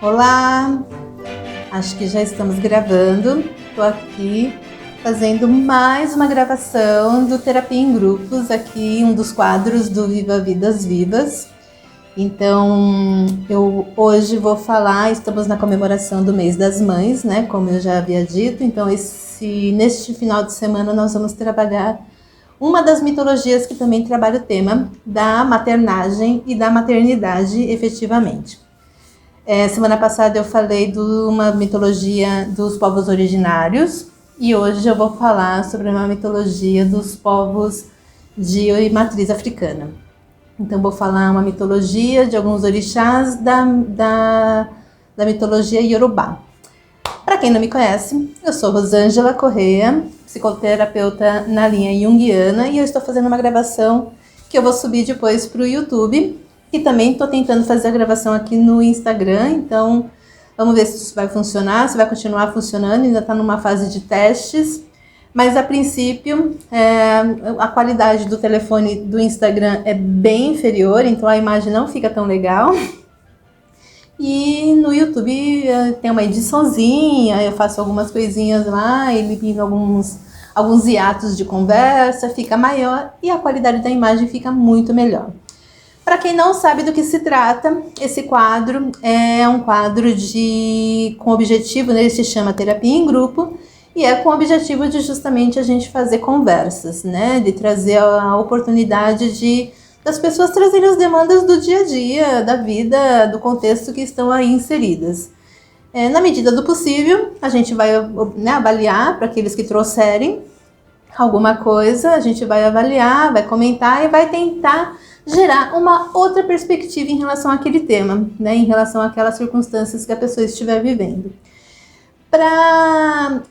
Olá, acho que já estamos gravando. Estou aqui fazendo mais uma gravação do Terapia em Grupos, aqui um dos quadros do Viva Vidas Vivas. Então, eu hoje vou falar, estamos na comemoração do Mês das Mães, né, como eu já havia dito. Então, neste final de semana nós vamos trabalhar uma das mitologias que também trabalha o tema da maternagem e da maternidade efetivamente. Semana passada eu falei de uma mitologia dos povos originários e hoje eu vou falar sobre uma mitologia dos povos de matriz africana. Então vou falar uma mitologia de alguns orixás da mitologia Yorubá. Para quem não me conhece, eu sou Rosângela Correia, psicoterapeuta na linha junguiana, e eu estou fazendo uma gravação que eu vou subir depois para o YouTube. E também estou tentando fazer a gravação aqui no Instagram, então vamos ver se isso vai funcionar, se vai continuar funcionando, ainda está numa fase de testes. Mas a princípio a qualidade do telefone do Instagram é bem inferior, então a imagem não fica tão legal. E no YouTube tem uma ediçãozinha, eu faço algumas coisinhas lá, elimino alguns hiatos de conversa, fica maior e a qualidade da imagem fica muito melhor. Para quem não sabe do que se trata, esse quadro é um quadro com objetivo, né, ele se chama Terapia em Grupo, e é com o objetivo de justamente a gente fazer conversas, né, de trazer a oportunidade das pessoas trazerem as demandas do dia a dia, da vida, do contexto que estão aí inseridas. Na medida do possível, a gente vai, né, avaliar para aqueles que trouxerem alguma coisa, a gente vai avaliar, vai comentar e vai tentar gerar uma outra perspectiva em relação àquele tema, né, em relação àquelas circunstâncias que a pessoa estiver vivendo. Para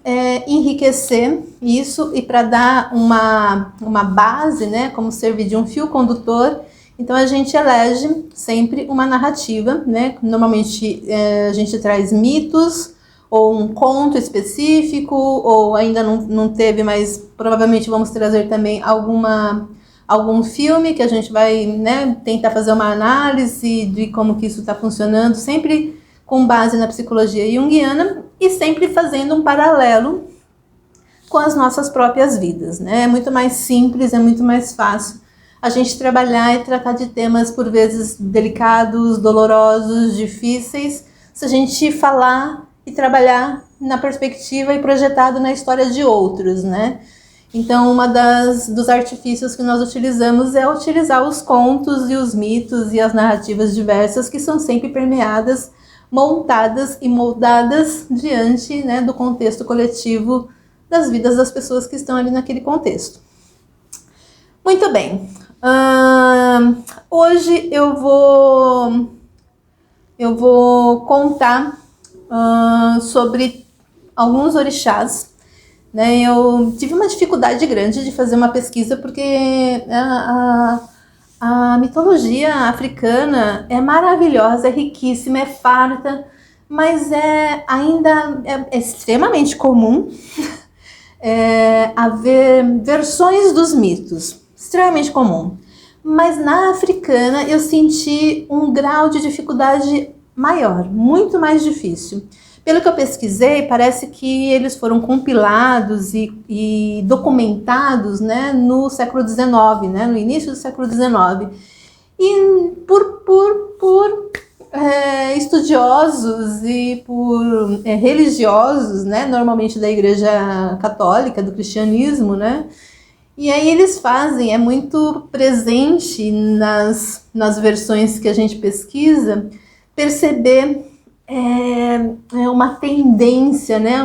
enriquecer isso e para dar uma base, né, como servir de um fio condutor, então a gente elege sempre uma narrativa, né, normalmente a gente traz mitos, ou um conto específico, ou ainda não teve, mas provavelmente vamos trazer também algum filme que a gente vai, né, tentar fazer uma análise de como que isso está funcionando, sempre com base na psicologia junguiana e sempre fazendo um paralelo com as nossas próprias vidas, né? É muito mais simples, é muito mais fácil a gente trabalhar e tratar de temas por vezes delicados, dolorosos, difíceis, se a gente falar e trabalhar na perspectiva e projetado na história de outros, né? Então, dos artifícios que nós utilizamos é utilizar os contos e os mitos e as narrativas diversas que são sempre permeadas, montadas e moldadas diante, né, do contexto coletivo das vidas das pessoas que estão ali naquele contexto. Muito bem. Hoje eu vou contar sobre alguns orixás. Né, eu tive uma dificuldade grande de fazer uma pesquisa porque a mitologia africana é maravilhosa, é riquíssima, é farta, mas ainda é extremamente comum haver versões dos mitos, extremamente comum. Mas na africana eu senti um grau de dificuldade maior, muito mais difícil. Pelo que eu pesquisei, parece que eles foram compilados e documentados, né, no século XIX, né, no início do século XIX. E por estudiosos e por religiosos, né, normalmente da Igreja Católica, do cristianismo, né. E aí eles fazem, é muito presente nas versões que a gente pesquisa, perceber uma tendência, né?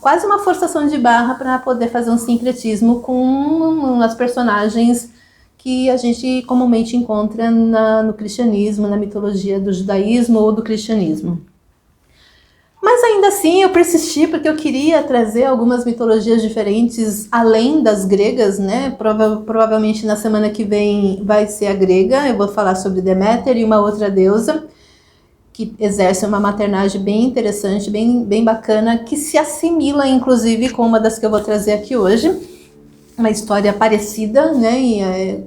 Quase uma forçação de barra para poder fazer um sincretismo com as personagens que a gente comumente encontra no cristianismo, na mitologia do judaísmo ou do cristianismo. Mas ainda assim eu persisti porque eu queria trazer algumas mitologias diferentes além das gregas, né? Provavelmente na semana que vem vai ser a grega, eu vou falar sobre Deméter e uma outra deusa que exerce uma maternagem bem interessante, bem bacana, que se assimila inclusive com uma das que eu vou trazer aqui hoje, uma história parecida, né? E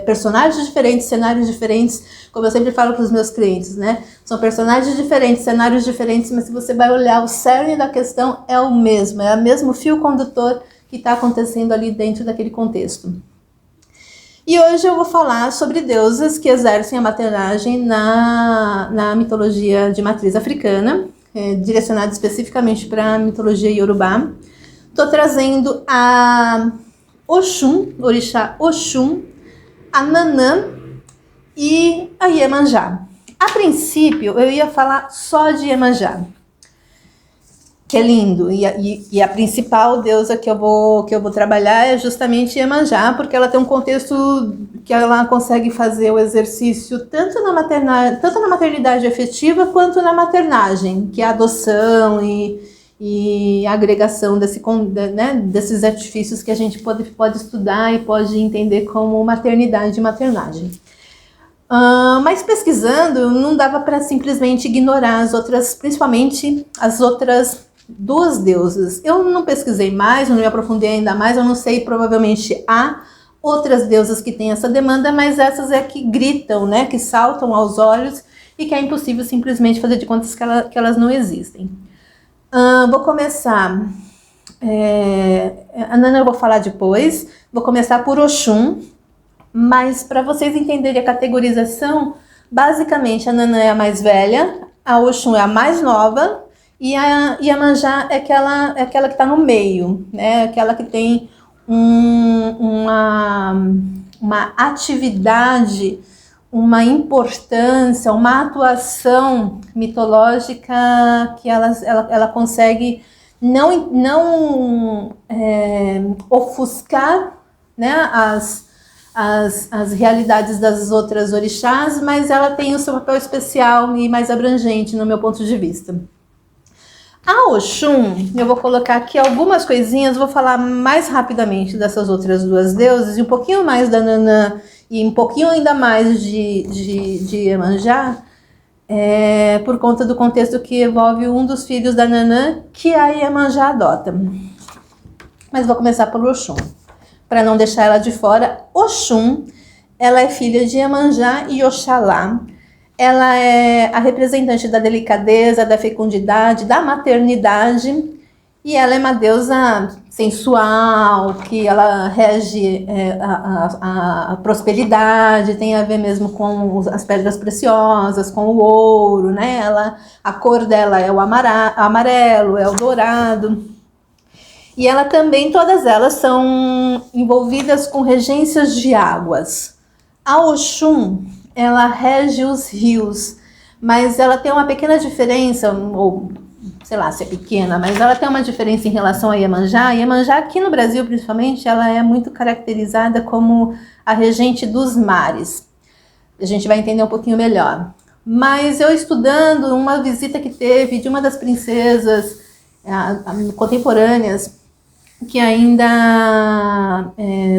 personagens diferentes, cenários diferentes, como eu sempre falo para os meus clientes, né? São personagens diferentes, cenários diferentes, mas se você vai olhar o cerne da questão, é o mesmo, é o mesmo fio condutor que está acontecendo ali dentro daquele contexto. E hoje eu vou falar sobre deusas que exercem a maternagem na mitologia de matriz africana, direcionada especificamente para a mitologia Yorubá. Estou trazendo a Oxum, orixá Oxum, a Nanã e a Iemanjá. A princípio, eu ia falar só de Iemanjá, que é lindo, e a principal deusa que eu vou trabalhar é justamente Iemanjá, porque ela tem um contexto que ela consegue fazer o exercício tanto na maternidade efetiva quanto na maternagem, que é a adoção e a agregação desses artifícios que a gente pode estudar e pode entender como maternidade e maternagem. Mas pesquisando, não dava para simplesmente ignorar as outras, principalmente as outras duas deusas. Eu não pesquisei mais, não me aprofundei ainda mais, eu não sei, provavelmente há outras deusas que têm essa demanda, mas essas é que gritam, né, que saltam aos olhos e que é impossível simplesmente fazer de contas que elas não existem. Vou começar, a Nanã eu vou falar depois, vou começar por Oxum, mas para vocês entenderem a categorização, basicamente a Nanã é a mais velha, a Oxum é a mais nova, e a Iemanjá é aquela que está no meio, né? Aquela que tem uma atividade, uma importância, uma atuação mitológica que ela consegue não ofuscar, né, as realidades das outras orixás, mas ela tem o seu papel especial e mais abrangente no meu ponto de vista. A Oxum, eu vou colocar aqui algumas coisinhas, vou falar mais rapidamente dessas outras duas deusas, e um pouquinho mais da Nanã e um pouquinho ainda mais de Iemanjá, por conta do contexto que envolve um dos filhos da Nanã, que a Iemanjá adota. Mas vou começar pelo Oxum, para não deixar ela de fora. Oxum, ela é filha de Iemanjá e Oxalá. Ela é a representante da delicadeza, da fecundidade, da maternidade, e ela é uma deusa sensual, que ela rege a prosperidade, tem a ver mesmo com as pedras preciosas, com o ouro, né? A cor dela é o amarelo, é o dourado. E ela também, todas elas são envolvidas com regências de águas. A Oxum, ela rege os rios, mas ela tem uma pequena diferença, ou sei lá se é pequena, mas ela tem uma diferença em relação a Iemanjá. Iemanjá, aqui no Brasil principalmente, ela é muito caracterizada como a regente dos mares. A gente vai entender um pouquinho melhor. Mas eu estudando uma visita que teve de uma das princesas contemporâneas, que ainda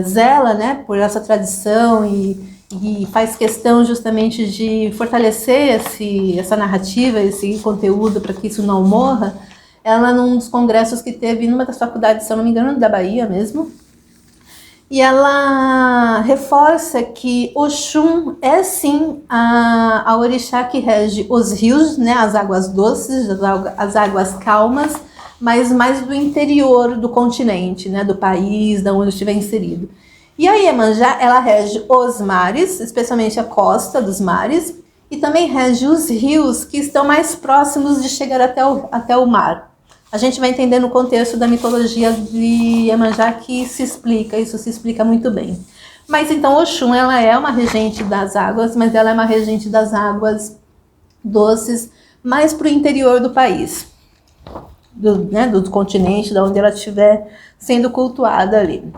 zela, né, por essa tradição e faz questão justamente de fortalecer essa narrativa, esse conteúdo para que isso não morra. Ela, num dos congressos que teve numa das faculdades, se eu não me engano, da Bahia mesmo, e ela reforça que Oxum é sim a orixá que rege os rios, né, as águas doces, as águas calmas, mas mais do interior do continente, né, do país, da onde estiver inserido. E a Iemanjá, ela rege os mares, especialmente a costa dos mares, e também rege os rios que estão mais próximos de chegar até o mar. A gente vai entender no contexto da mitologia de Iemanjá que isso se explica muito bem. Mas então Oxum, ela é uma regente das águas, mas ela é uma regente das águas doces, mais para o interior do país, do continente, de onde ela estiver sendo cultuada ali.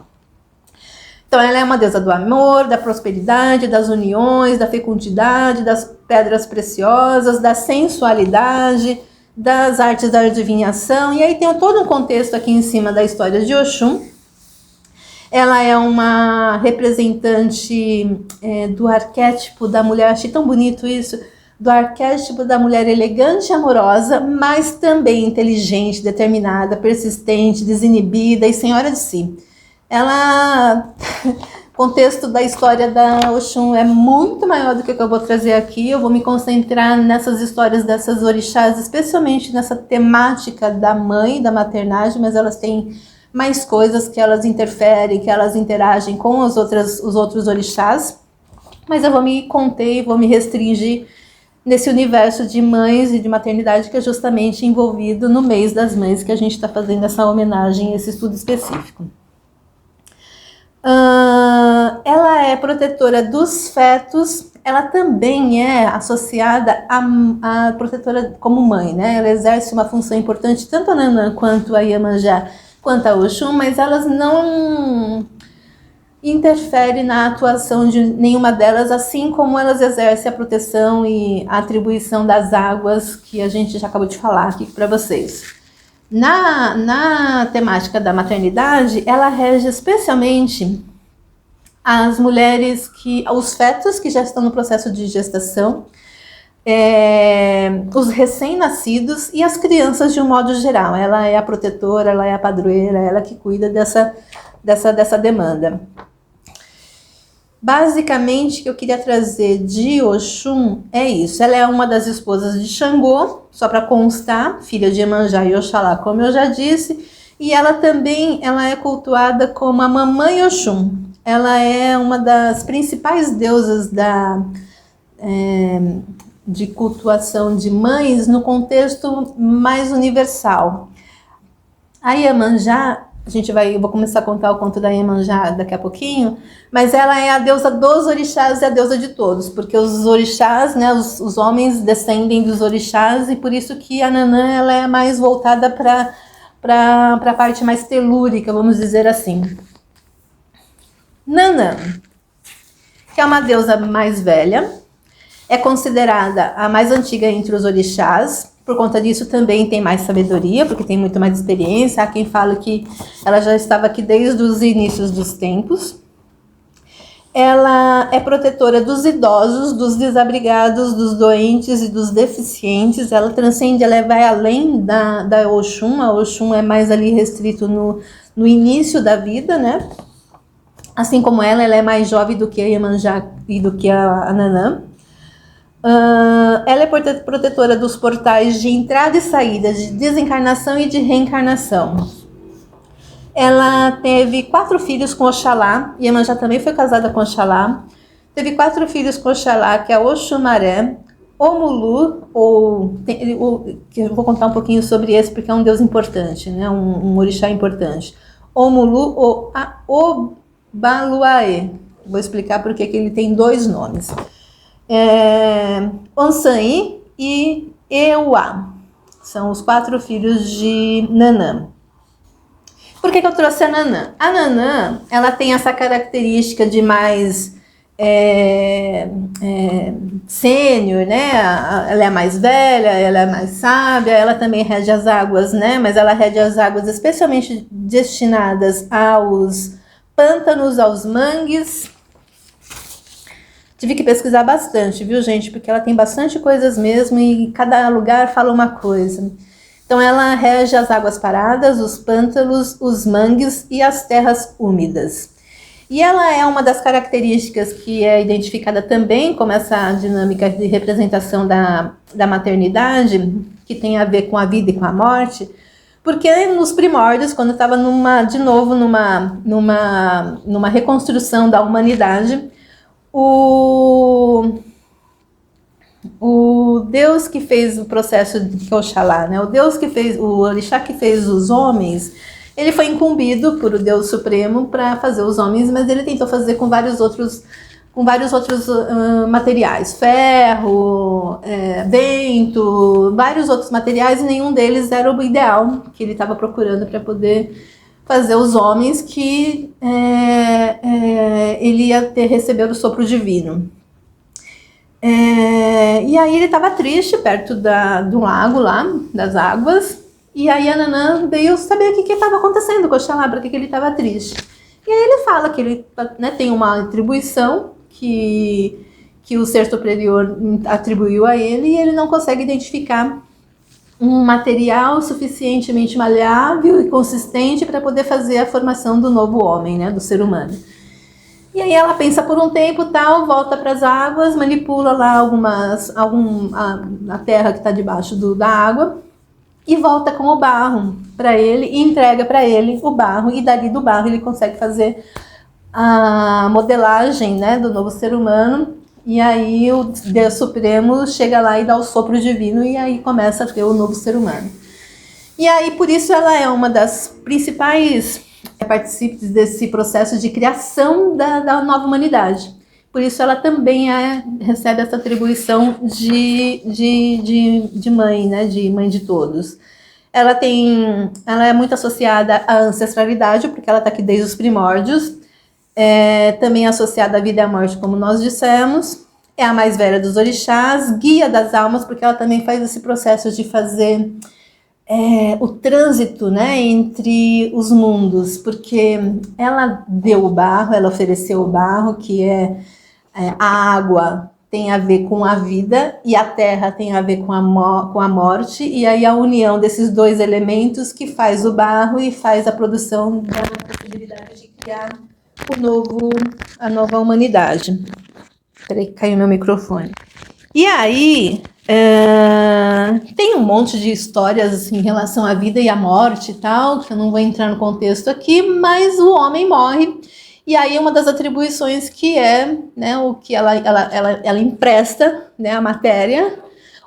Então ela é uma deusa do amor, da prosperidade, das uniões, da fecundidade, das pedras preciosas, da sensualidade, das artes da adivinhação. E aí tem todo um contexto aqui em cima da história de Oxum. Ela é uma representante do arquétipo da mulher, achei tão bonito isso, do arquétipo da mulher elegante e amorosa, mas também inteligente, determinada, persistente, desinibida e senhora de si. Ela contexto da história da Oxum é muito maior do que o que eu vou trazer aqui. Eu vou me concentrar nessas histórias dessas orixás, especialmente nessa temática da mãe, da maternagem, mas elas têm mais coisas que elas interferem, que elas interagem com os outros orixás. Mas eu vou me conter e vou me restringir nesse universo de mães e de maternidade que é justamente envolvido no mês das mães, que a gente está fazendo essa homenagem, esse estudo específico. Ela é protetora dos fetos, ela também é associada à protetora como mãe, né? Ela exerce uma função importante, tanto a Nanã quanto a Iemanjá, quanto a Oxum, mas elas não interferem na atuação de nenhuma delas, assim como elas exercem a proteção e a atribuição das águas, que a gente já acabou de falar aqui para vocês. Na temática da maternidade, ela rege especialmente as mulheres os fetos que já estão no processo de gestação, os recém-nascidos e as crianças de um modo geral. Ela é a protetora, ela é a padroeira, ela que cuida dessa demanda. Basicamente, o que eu queria trazer de Oxum é isso. Ela é uma das esposas de Xangô, só para constar, filha de Iemanjá e Oxalá, como eu já disse. E ela também é cultuada como a Mamãe Oxum. Ela é uma das principais deusas de cultuação de mães no contexto mais universal. A Iemanjá, eu vou começar a contar o conto da Iemanjá daqui a pouquinho, mas ela é a deusa dos orixás e a deusa de todos, porque os orixás, né, os homens descendem dos orixás, e por isso que a Nanã ela é mais voltada para a parte mais telúrica, vamos dizer assim. Nanã, que é uma deusa mais velha, é considerada a mais antiga entre os orixás. Por conta disso também tem mais sabedoria, porque tem muito mais experiência. Há quem fala que ela já estava aqui desde os inícios dos tempos. Ela é protetora dos idosos, dos desabrigados, dos doentes e dos deficientes. Ela transcende, ela vai além da Oxum. A Oxum é mais ali restrito no início da vida, né? Assim como ela é mais jovem do que a Iemanjá e do que a Nanã. Ela é protetora dos portais de entrada e saída, de desencarnação e de reencarnação. Ela teve 4 filhos com Oxalá, e Iemanjá também foi casada com Oxalá. Teve 4 filhos com Oxalá, que é Oxumaré, Omulu, que eu vou contar um pouquinho sobre esse, porque é um deus importante, né? um orixá importante. Omulu ou Obaluaê. Vou explicar porque que ele tem 2 nomes. Onsanyi e Euá. São os 4 filhos de Nanã. Por que eu trouxe a Nanã? A Nanã, ela tem essa característica de mais sênior, né? Ela é mais velha, ela é mais sábia, ela também rege as águas, né? Mas ela rege as águas especialmente destinadas aos pântanos, aos mangues. Tive que pesquisar bastante, viu, gente? Porque ela tem bastante coisas mesmo e cada lugar fala uma coisa. Então, ela rege as águas paradas, os pântanos, os mangues e as terras úmidas. E ela é uma das características que é identificada também como essa dinâmica de representação da maternidade, que tem a ver com a vida e com a morte, porque nos primórdios, quando estava de novo numa reconstrução da humanidade, o Deus que fez o processo de Oxalá, né? O orixá que fez os homens, ele foi incumbido por o Deus Supremo para fazer os homens, mas ele tentou fazer com vários outros materiais, ferro, vento, vários outros materiais, e nenhum deles era o ideal que ele estava procurando para poder fazer os homens que ele ia receber o sopro divino. E aí ele estava triste perto do lago lá, das águas, e aí a Nanã veio saber o que estava acontecendo com o Oxalá, para que ele estava triste. E aí ele fala que ele, né, tem uma atribuição que o ser superior atribuiu a ele, e ele não consegue identificar um material suficientemente maleável e consistente para poder fazer a formação do novo homem, né, do ser humano. E aí ela pensa por um tempo, tal, volta para as águas, manipula lá a terra que está debaixo da água e volta com o barro para ele e entrega para ele o barro, e dali do barro ele consegue fazer a modelagem, né, do novo ser humano. E aí o Deus Supremo chega lá e dá o sopro divino, e aí começa a ter o novo ser humano. E aí por isso ela é uma das principais participantes desse processo de criação da nova humanidade. Por isso ela também recebe essa atribuição de mãe, né, de mãe de todos. Ela é muito associada à ancestralidade, porque ela está aqui desde os primórdios. Também associada à vida e à morte, como nós dissemos. É a mais velha dos orixás, guia das almas, porque ela também faz esse processo de fazer o trânsito, né, entre os mundos, porque ela deu o barro, ela ofereceu o barro, que a água tem a ver com a vida e a terra tem a ver com a morte, e aí a união desses dois elementos que faz o barro e faz a produção da possibilidade de criar a nova humanidade. Peraí, caiu meu microfone. E aí tem um monte de histórias assim, em relação à vida e à morte e tal, que eu não vou entrar no contexto aqui, mas o homem morre. E aí uma das atribuições que né, o que ela empresta, né, a matéria,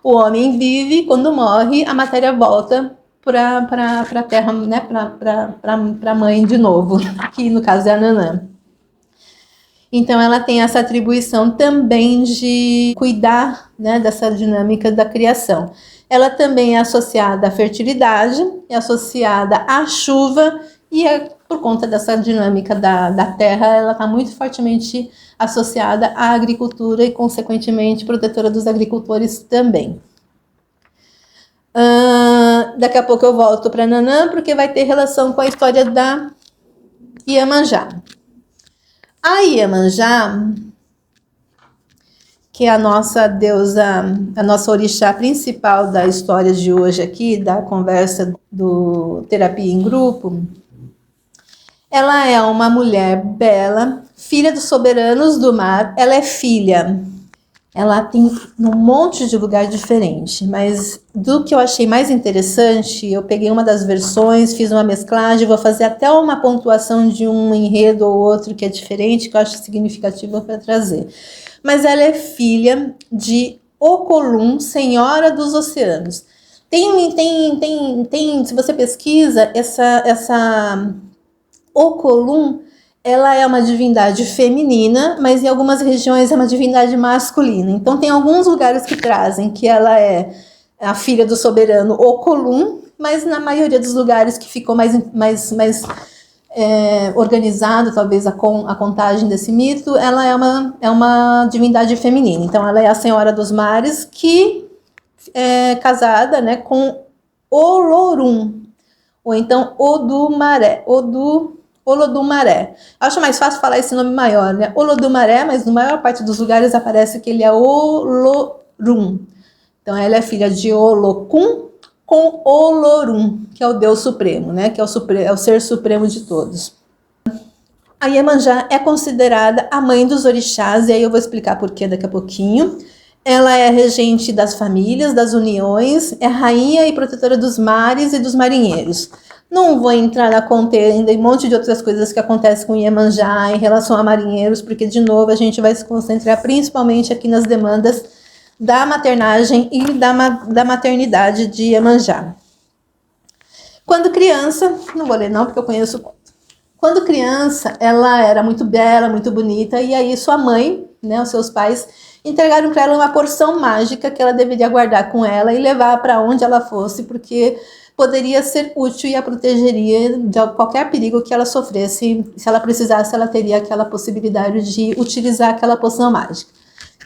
o homem vive, quando morre, a matéria volta para a terra, né, para a mãe de novo, que no caso é a Nanã. Então ela tem essa atribuição também de cuidar, né, dessa dinâmica da criação. Ela também é associada à fertilidade, é associada à chuva, e por conta dessa dinâmica da terra, ela está muito fortemente associada à agricultura e, consequentemente, protetora dos agricultores também. Daqui a pouco eu volto para Nanã, porque vai ter relação com a história da Iemanjá. A Iemanjá, que é a nossa deusa, a nossa orixá principal da história de hoje aqui, da conversa do Terapia em Grupo, ela é uma mulher bela, filha dos soberanos do mar. Ela é filha. Ela tem um monte de lugar diferente, mas do que eu achei mais interessante, eu peguei uma das versões, fiz uma mesclagem, vou fazer até uma pontuação de um enredo ou outro que é diferente, que eu acho significativo para trazer. Mas ela é filha de Ocolum, Senhora dos Oceanos. Se você pesquisa, essa Ocolum, ela é uma divindade feminina, mas em algumas regiões é uma divindade masculina. Então tem alguns lugares que trazem que ela é a filha do soberano Ocolum, mas na maioria dos lugares que ficou mais organizado, talvez a contagem desse mito, ela é uma divindade feminina. Então ela é a Senhora dos Mares, que é casada, né, com Olorum, ou então Odumaré, Olodumaré. Acho mais fácil falar esse nome maior, né? Olodumaré, mas na maior parte dos lugares aparece que ele é Olorum. Então ela é filha de Olocum com Olorum, que é o Deus Supremo, né? Que é o ser supremo de todos. A Iemanjá é considerada a mãe dos orixás, e aí eu vou explicar por que daqui a pouquinho. Ela é regente das famílias, das uniões, é rainha e protetora dos mares e dos marinheiros. Não vou entrar na contenda e um monte de outras coisas que acontecem com Iemanjá em relação a marinheiros, porque, de novo, a gente vai se concentrar principalmente aqui nas demandas da maternagem e da maternidade de Iemanjá. Quando criança, não vou ler não, porque eu conheço o conto. Quando criança, ela era muito bela, muito bonita, e aí sua mãe, né, os seus pais, entregaram para ela uma porção mágica que ela deveria guardar com ela e levar para onde ela fosse, porque poderia ser útil e a protegeria de qualquer perigo que ela sofresse. Se ela precisasse, ela teria aquela possibilidade de utilizar aquela poção mágica.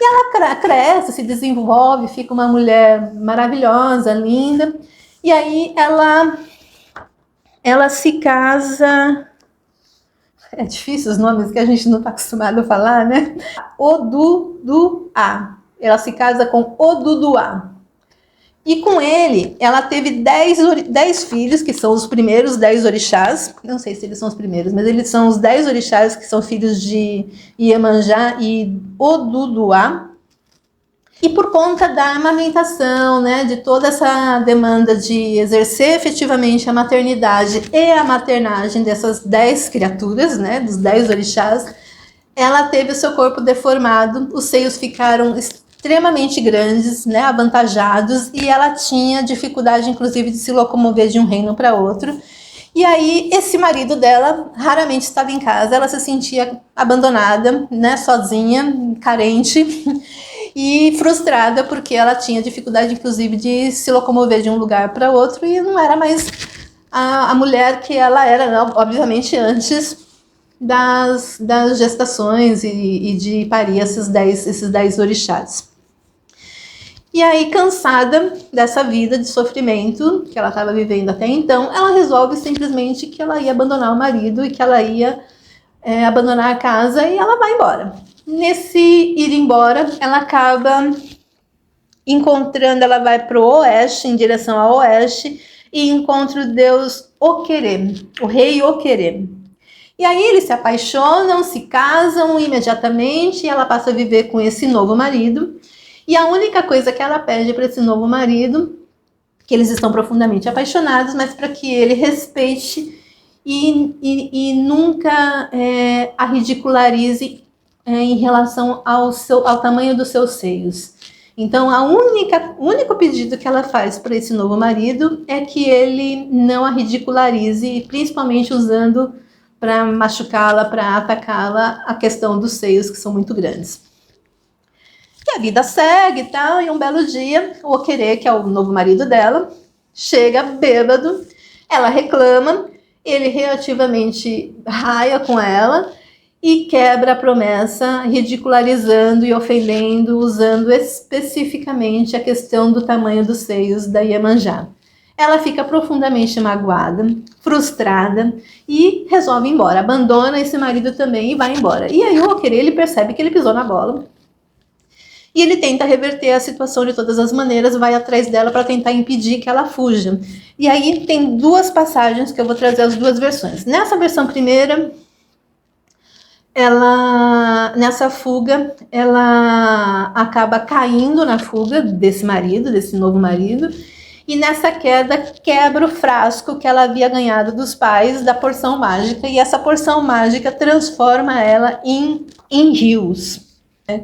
E ela cresce, se desenvolve, fica uma mulher maravilhosa, linda. E aí ela se casa. É difícil os nomes que a gente não está acostumado a falar, né? Oduduá. Ela se casa com Oduduá, E com ele, ela teve 10 filhos, que são os primeiros 10 orixás. Não sei se eles são os primeiros, mas eles são os 10 orixás, que são filhos de Iemanjá e Oduduá. E por conta da amamentação, né, de toda essa demanda de exercer efetivamente a maternidade e a maternagem dessas 10 criaturas, né, dos 10 orixás, ela teve o seu corpo deformado, os seios ficaram extremamente grandes, né, avantajados, e ela tinha dificuldade, inclusive, de se locomover de um reino para outro. E aí, esse marido dela raramente estava em casa, ela se sentia abandonada, né, sozinha, carente e frustrada, porque ela tinha dificuldade, inclusive, de se locomover de um lugar para outro, e não era mais a mulher que ela era, obviamente, antes das gestações e de parir esses 10 orixás. E aí, cansada dessa vida de sofrimento que ela estava vivendo até então, ela resolve simplesmente que ela ia abandonar o marido e que ela ia abandonar a casa, e ela vai embora. Nesse ir embora, ela acaba encontrando, ela vai para o oeste, em direção ao oeste, e encontra o deus Oquerê, o rei Oquerê. E aí eles se apaixonam, se casam imediatamente, e ela passa a viver com esse novo marido. E a única coisa que ela pede para esse novo marido, que eles estão profundamente apaixonados, mas para que ele respeite e nunca a ridicularize em relação ao tamanho dos seus seios. Então, o único pedido que ela faz para esse novo marido é que ele não a ridicularize, principalmente usando para machucá-la, para atacá-la, a questão dos seios, que são muito grandes. E a vida segue e tal, e um belo dia, o Oquerê, que é o novo marido dela, chega bêbado, ela reclama, ele relativamente raia com ela e quebra a promessa, ridicularizando e ofendendo, usando especificamente a questão do tamanho dos seios da Iemanjá. Ela fica profundamente magoada, frustrada e resolve ir embora. Abandona esse marido também e vai embora. E aí o Oquerê, ele percebe que ele pisou na bola. E ele tenta reverter a situação de todas as maneiras, vai atrás dela para tentar impedir que ela fuja. E aí tem duas passagens que eu vou trazer as duas versões. Nessa versão primeira, nessa fuga, ela acaba caindo na fuga desse marido, desse novo marido, e nessa queda quebra o frasco que ela havia ganhado dos pais da porção mágica, e essa porção mágica transforma ela em rios,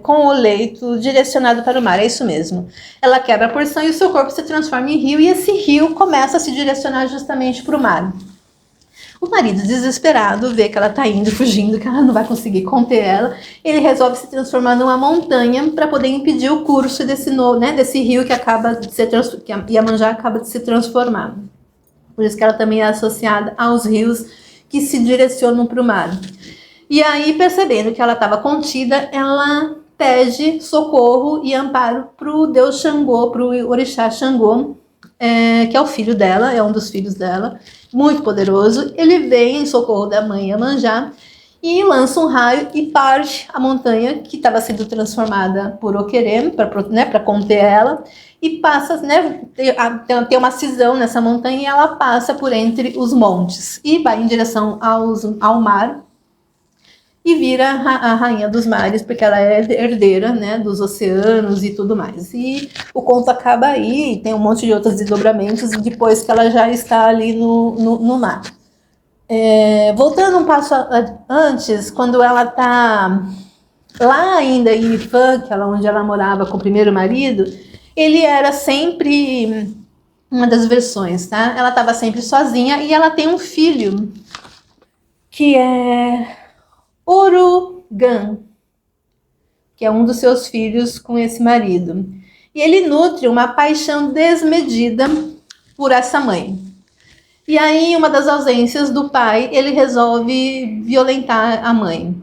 com o leito direcionado para o mar, é isso mesmo. Ela quebra a porção e o seu corpo se transforma em rio, e esse rio começa a se direcionar justamente para o mar. O marido, desesperado, vê que ela está indo, fugindo, que ela não vai conseguir conter ela. Ele resolve se transformar numa montanha para poder impedir o curso desse rio que acaba de que a Iemanjá acaba de se transformar. Por isso que ela também é associada aos rios que se direcionam para o mar. E aí, percebendo que ela estava contida, ela pede socorro e amparo para o deus Xangô, para o orixá Xangô, que é o filho dela, é um dos filhos dela, muito poderoso. Ele vem em socorro da mãe Iemanjá e lança um raio e parte a montanha que estava sendo transformada por Oquerê, para conter ela, e passa, tem uma cisão nessa montanha, e ela passa por entre os montes e vai em direção ao mar, e vira a rainha dos mares, porque ela é herdeira, né, dos oceanos e tudo mais. E o conto acaba aí, tem um monte de outros desdobramentos depois que ela já está ali no mar. Voltando um passo antes, quando ela está lá ainda em Ifã, que é onde ela morava com o primeiro marido, ele era sempre uma das versões, tá? Ela estava sempre sozinha, e ela tem um filho que é Urugan, que é um dos seus filhos com esse marido. E ele nutre uma paixão desmedida por essa mãe. E aí, em uma das ausências do pai, ele resolve violentar a mãe.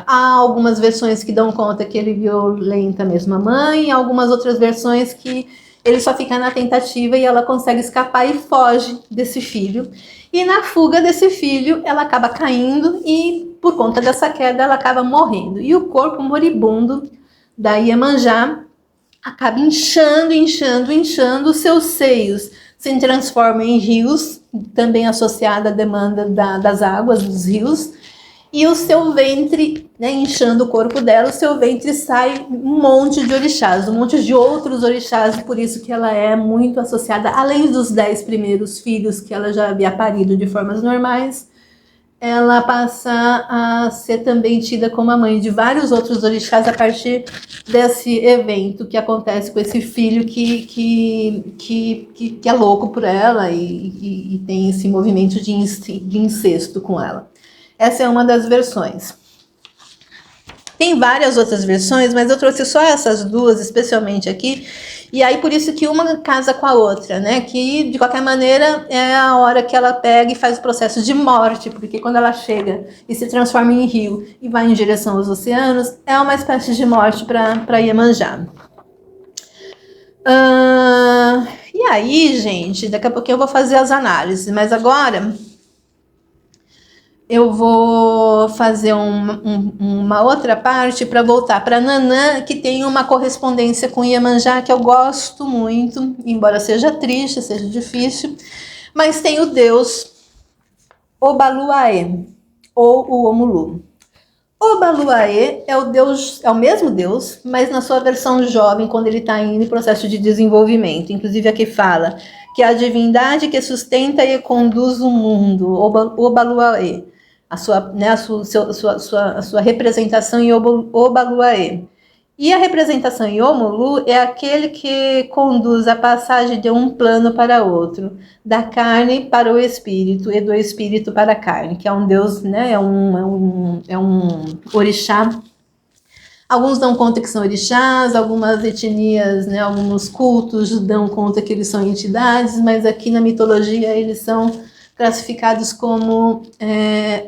Há algumas versões que dão conta que ele violenta mesmo a mãe, algumas outras versões que ele só fica na tentativa e ela consegue escapar e foge desse filho. E na fuga desse filho, ela acaba caindo e, por conta dessa queda, ela acaba morrendo. E o corpo moribundo da Iemanjá acaba inchando, os seus seios se transformam em rios, também associada à demanda das águas dos rios, e o seu ventre, né, inchando o corpo dela, o seu ventre sai um monte de orixás, um monte de outros orixás, e por isso que ela é muito associada, além dos 10 primeiros filhos que ela já havia parido de formas normais, ela passa a ser também tida como a mãe de vários outros orixás a partir desse evento que acontece com esse filho que é louco por ela e tem esse movimento de incesto com ela. Essa é uma das versões. Tem várias outras versões, mas eu trouxe só essas duas, especialmente aqui. E aí, por isso que uma casa com a outra, né? Que, de qualquer maneira, é a hora que ela pega e faz o processo de morte, porque quando ela chega e se transforma em rio e vai em direção aos oceanos, é uma espécie de morte para Iemanjá. E aí, gente, daqui a pouquinho eu vou fazer as análises, mas agora eu vou fazer uma outra parte para voltar para Nanã, que tem uma correspondência com Iemanjá que eu gosto muito, embora seja triste, seja difícil, mas tem o deus Obaluaê, ou o Omulu. Obaluaê é o deus, é o mesmo deus, mas na sua versão jovem, quando ele está em processo de desenvolvimento. Inclusive aqui fala que a divindade que sustenta e conduz o mundo, Obaluaê. A sua representação em Obaluaê. E a representação em Omulu é aquele que conduz a passagem de um plano para outro, da carne para o espírito e do espírito para a carne, que é um deus, né, é um orixá. Alguns dão conta que são orixás, algumas etnias, né, alguns cultos dão conta que eles são entidades, mas aqui na mitologia eles são classificados como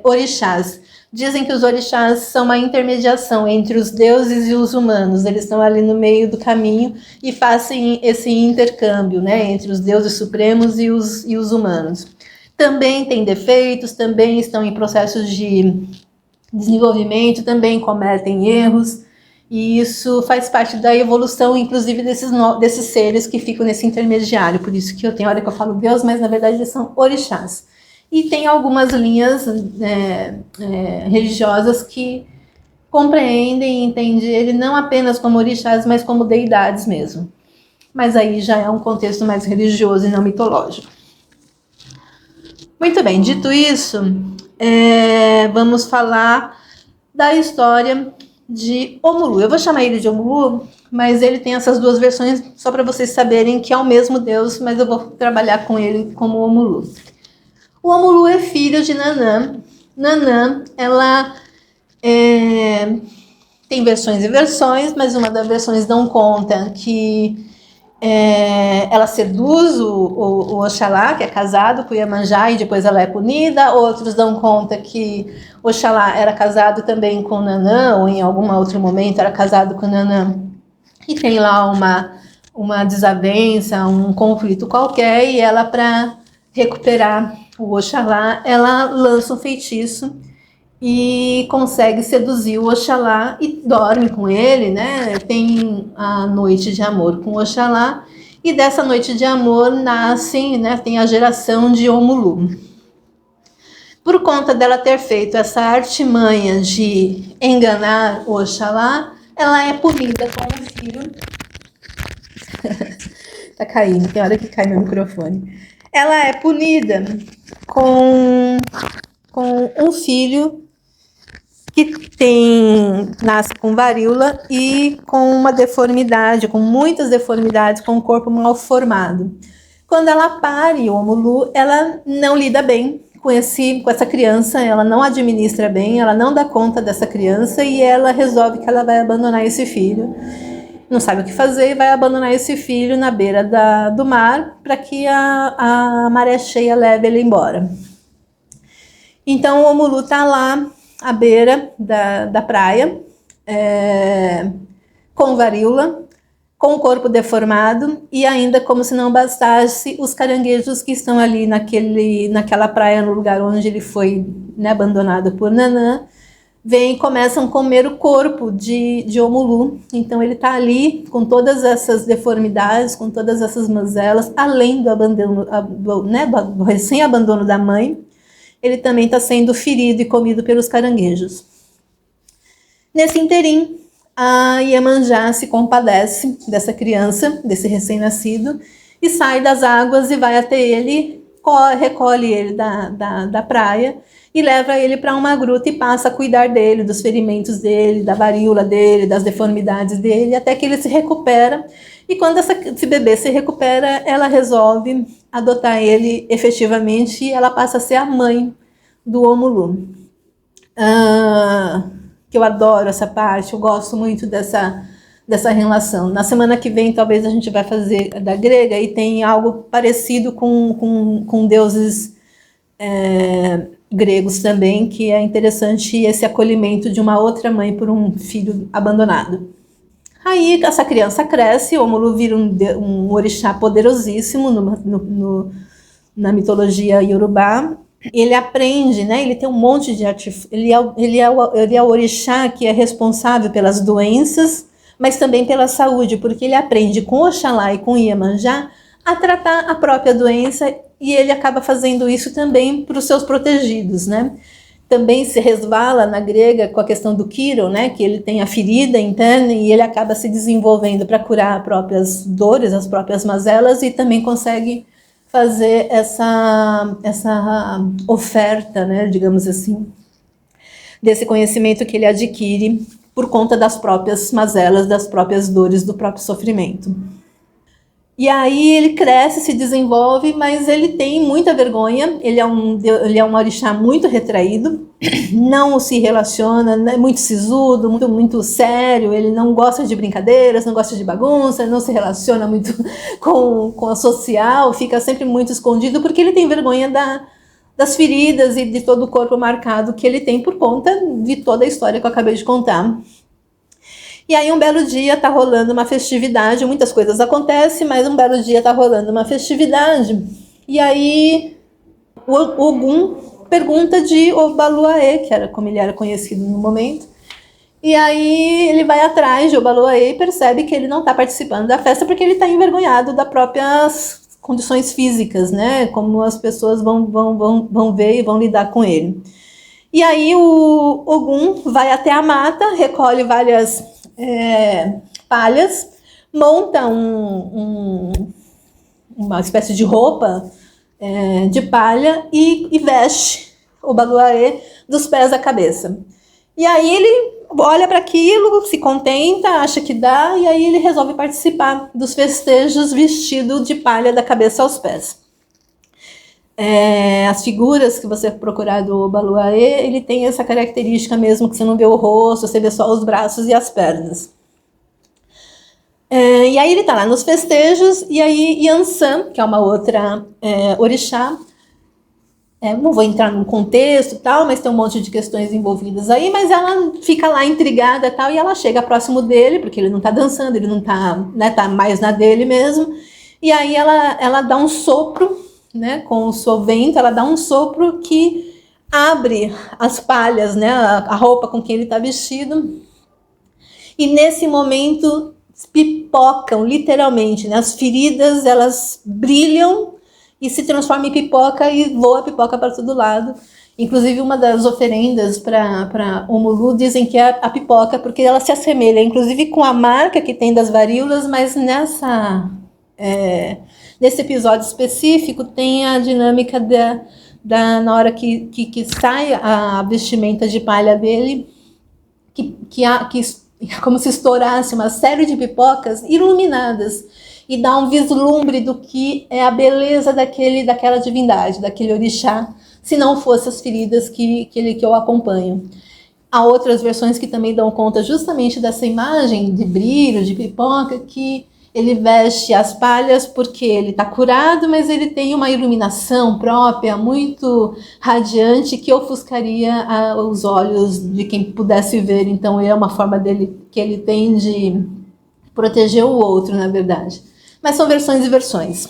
orixás. Dizem que os orixás são uma intermediação entre os deuses e os humanos. Eles estão ali no meio do caminho e fazem esse intercâmbio, né, entre os deuses supremos e os humanos. Também têm defeitos, também estão em processos de desenvolvimento, também cometem erros. E isso faz parte da evolução, inclusive, desses seres que ficam nesse intermediário. Por isso que eu tenho hora que eu falo Deus, mas na verdade eles são orixás. E tem algumas linhas religiosas que compreendem e entendem ele não apenas como orixás, mas como deidades mesmo. Mas aí já é um contexto mais religioso e não mitológico. Muito bem, dito isso, vamos falar da história de Omulu. Eu vou chamar ele de Omulu, mas ele tem essas duas versões só para vocês saberem que é o mesmo Deus, mas eu vou trabalhar com ele como Omulu. O Omulu é filho de Nanã. Nanã, ela tem versões e versões, mas uma das versões dão conta que ela seduz o Oxalá, que é casado com Iemanjá, e depois ela é punida. Outros dão conta que Oxalá era casado também com Nanã, ou em algum outro momento era casado com Nanã, e tem lá uma desavença, um conflito qualquer, e ela, para recuperar o Oxalá, ela lança um feitiço e consegue seduzir o Oxalá e dorme com ele, né? Tem a noite de amor com o Oxalá, e dessa noite de amor nasce, né, tem a geração de Omulu. Por conta dela ter feito essa artimanha de enganar o Oxalá, ela é punida com um filho. Tá caindo, tem hora que cai meu microfone. Ela é punida com um filho que nasce com varíola e com uma deformidade, com muitas deformidades, com um corpo mal formado. Quando ela pare o Omulu, ela não lida bem com essa criança, ela não administra bem, ela não dá conta dessa criança, e ela resolve que ela vai abandonar esse filho. Não sabe o que fazer e vai abandonar esse filho na beira do mar para que a maré cheia leve ele embora. Então o Omulu está lá à beira da praia, com varíola, com o corpo deformado, e ainda, como se não bastasse, os caranguejos que estão ali naquela praia, no lugar onde ele foi, né, abandonado por Nanã, vêm e começam a comer o corpo de Omulu. Então ele está ali com todas essas deformidades, com todas essas mazelas, além do abandono, do recém-abandono da mãe, ele também está sendo ferido e comido pelos caranguejos. Nesse interim, a Iemanjá se compadece dessa criança, desse recém-nascido, e sai das águas e vai até ele, recolhe ele da praia e leva ele para uma gruta e passa a cuidar dele, dos ferimentos dele, da varíola dele, das deformidades dele, até que ele se recupera. E quando esse bebê se recupera, ela resolve adotar ele efetivamente e ela passa a ser a mãe do Omulu. Que eu adoro essa parte, eu gosto muito dessa relação. Na semana que vem, talvez a gente vai fazer da grega e tem algo parecido com deuses gregos também, que é interessante esse acolhimento de uma outra mãe por um filho abandonado. Aí essa criança cresce, o Omulu vira um orixá poderosíssimo na mitologia iorubá. Ele aprende, né? Ele tem um monte de artifícios. Ele é o orixá que é responsável pelas doenças, mas também pela saúde, porque ele aprende com Oxalá e com Iemanjá a tratar a própria doença, e ele acaba fazendo isso também para os seus protegidos, né? Também se resvala na grega com a questão do Quirón, né? Que ele tem a ferida interna e ele acaba se desenvolvendo para curar as próprias dores, as próprias mazelas, e também consegue fazer essa oferta, né, digamos assim, desse conhecimento que ele adquire por conta das próprias mazelas, das próprias dores, do próprio sofrimento. E aí ele cresce, se desenvolve, mas ele tem muita vergonha, ele é um orixá muito retraído, não se relaciona, é muito sisudo, muito sério, ele não gosta de brincadeiras, não gosta de bagunça, não se relaciona muito com a social, fica sempre muito escondido, porque ele tem vergonha das feridas e de todo o corpo marcado que ele tem por conta de toda a história que eu acabei de contar. E aí um belo dia tá rolando uma festividade, muitas coisas acontecem, mas um belo dia tá rolando uma festividade, e aí o Ogum pergunta de Obaluaê, que era como ele era conhecido no momento, e aí ele vai atrás de Obaluaê e percebe que ele não está participando da festa porque ele está envergonhado das próprias condições físicas, né, como as pessoas vão ver e vão lidar com ele. E aí o Ogum vai até a mata, recolhe várias palhas, monta uma espécie de roupa de palha e veste o Obaluaê dos pés à cabeça. E aí ele olha para aquilo, se contenta, acha que dá, e aí ele resolve participar dos festejos vestido de palha da cabeça aos pés. As figuras que você procurar do Obaluaê, ele tem essa característica mesmo, que você não vê o rosto, você vê só os braços e as pernas. E aí ele está lá nos festejos, e aí Yansan, que é uma outra orixá, não vou entrar num contexto e tal, mas tem um monte de questões envolvidas aí, mas ela fica lá intrigada e tal, e ela chega próximo dele, porque ele não está dançando, ele não está, né, tá mais na dele mesmo, e aí ela dá um sopro, né, com o seu vento, ela dá um sopro que abre as palhas, né, a roupa com que ele está vestido, e nesse momento pipocam, literalmente, né, as feridas, elas brilham e se transforma em pipoca e voa pipoca para todo lado. Inclusive, uma das oferendas para Omulu dizem que é a pipoca, porque ela se assemelha, inclusive, com a marca que tem das varíolas, mas nesse episódio específico tem a dinâmica na hora que sai a vestimenta de palha dele, que como se estourasse uma série de pipocas iluminadas, e dá um vislumbre do que é a beleza daquela divindade, daquele orixá, se não fossem as feridas que eu acompanho. Há outras versões que também dão conta justamente dessa imagem de brilho, de pipoca, que ele veste as palhas porque ele está curado, mas ele tem uma iluminação própria, muito radiante, que ofuscaria os olhos de quem pudesse ver. Então é uma forma dele que ele tem de proteger o outro, na verdade. Mas são versões e versões.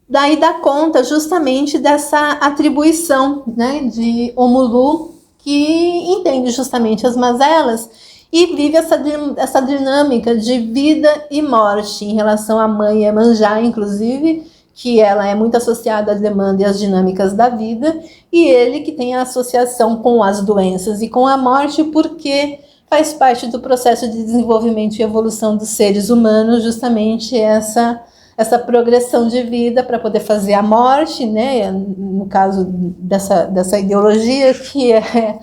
Daí dá conta justamente dessa atribuição, né, de Omulu, que entende justamente as mazelas e vive essa dinâmica de vida e morte em relação à mãe Iemanjá, inclusive, que ela é muito associada à demanda e às dinâmicas da vida, e ele que tem a associação com as doenças e com a morte, porque faz parte do processo de desenvolvimento e evolução dos seres humanos, justamente essa progressão de vida para poder fazer a morte, né? No caso dessa ideologia, que é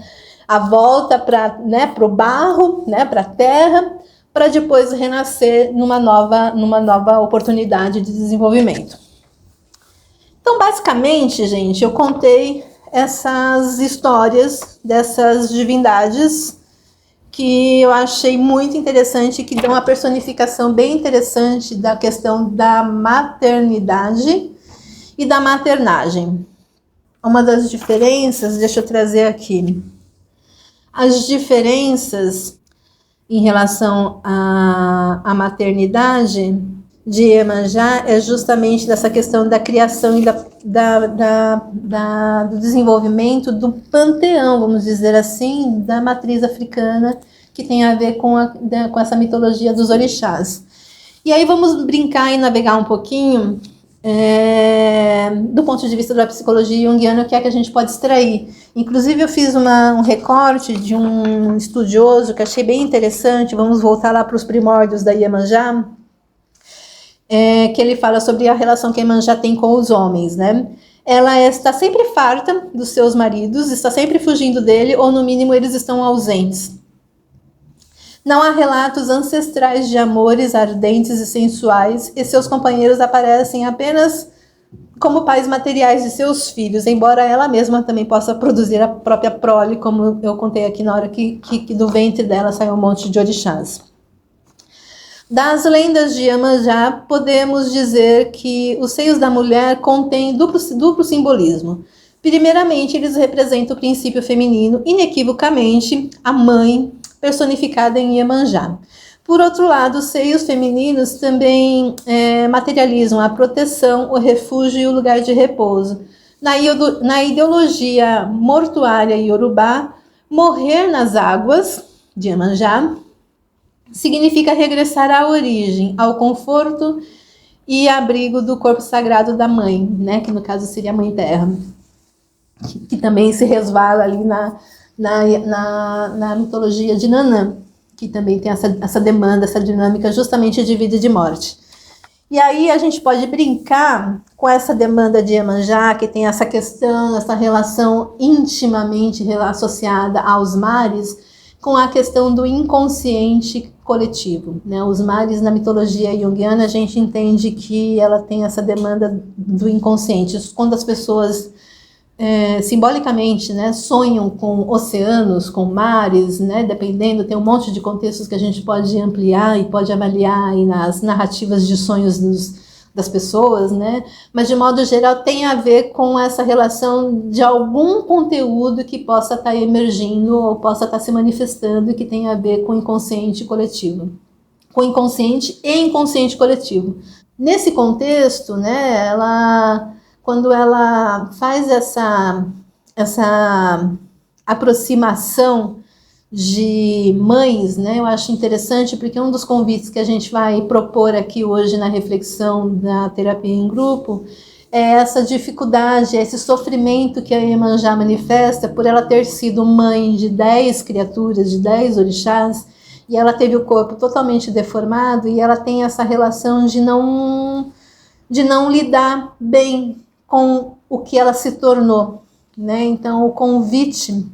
a volta para, né, o barro, né, para a terra, para depois renascer numa nova oportunidade de desenvolvimento. Então, basicamente, gente, eu contei essas histórias dessas divindades que eu achei muito interessante, que dão uma personificação bem interessante da questão da maternidade e da maternagem. Uma das diferenças, deixa eu trazer aqui, as diferenças em relação à maternidade de Iemanjá é justamente dessa questão da criação e do desenvolvimento do panteão, vamos dizer assim, da matriz africana, que tem a ver com essa mitologia dos orixás. E aí vamos brincar e navegar um pouquinho do ponto de vista da psicologia junguiana, o que é que a gente pode extrair. Inclusive eu fiz um recorte de um estudioso que achei bem interessante, vamos voltar lá para os primórdios da Iemanjá, que ele fala sobre a relação que a Iemanjá tem com os homens, né? Ela está sempre farta dos seus maridos, está sempre fugindo dele, ou no mínimo eles estão ausentes. Não há relatos ancestrais de amores ardentes e sensuais, e seus companheiros aparecem apenas como pais materiais de seus filhos, embora ela mesma também possa produzir a própria prole, como eu contei aqui na hora que do ventre dela saiu um monte de orixás. Das lendas de Iemanjá, podemos dizer que os seios da mulher contêm duplo simbolismo. Primeiramente, eles representam o princípio feminino, inequivocamente a mãe personificada em Iemanjá. Por outro lado, os seios femininos também materializam a proteção, o refúgio e o lugar de repouso. Na ideologia mortuária iorubá, morrer nas águas de Iemanjá significa regressar à origem, ao conforto e abrigo do corpo sagrado da mãe, né? Que no caso seria a Mãe Terra, que também se resvala ali na mitologia de Nanã, que também tem essa demanda, essa dinâmica justamente de vida e de morte. E aí a gente pode brincar com essa demanda de Iemanjá, que tem essa questão, essa relação intimamente associada aos mares, com a questão do inconsciente coletivo, né? Os mares na mitologia junguiana, a gente entende que ela tem essa demanda do inconsciente. Quando as pessoas simbolicamente, né, sonham com oceanos, com mares, né, dependendo, tem um monte de contextos que a gente pode ampliar e pode avaliar aí nas narrativas de sonhos das pessoas, né? Mas de modo geral tem a ver com essa relação de algum conteúdo que possa estar emergindo ou possa estar se manifestando e que tem a ver com o inconsciente coletivo, com inconsciente e inconsciente coletivo. Nesse contexto, né, quando ela faz essa aproximação de mães, né? Eu acho interessante porque um dos convites que a gente vai propor aqui hoje na reflexão da terapia em grupo é essa dificuldade, esse sofrimento que a Iemanjá manifesta por ela ter sido mãe de 10 criaturas, de 10 orixás, e ela teve o corpo totalmente deformado e ela tem essa relação de não lidar bem com o que ela se tornou, né? Então o convite,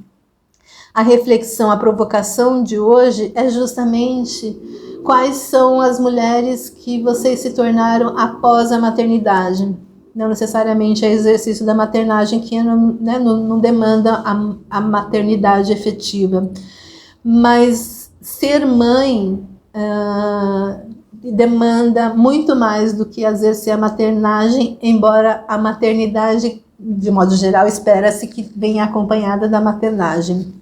a reflexão, a provocação de hoje é justamente quais são as mulheres que vocês se tornaram após a maternidade. Não necessariamente é exercício da maternagem que não demanda a maternidade efetiva, mas ser mãe demanda muito mais do que exercer a maternagem, embora a maternidade, de modo geral, espera-se que venha acompanhada da maternagem.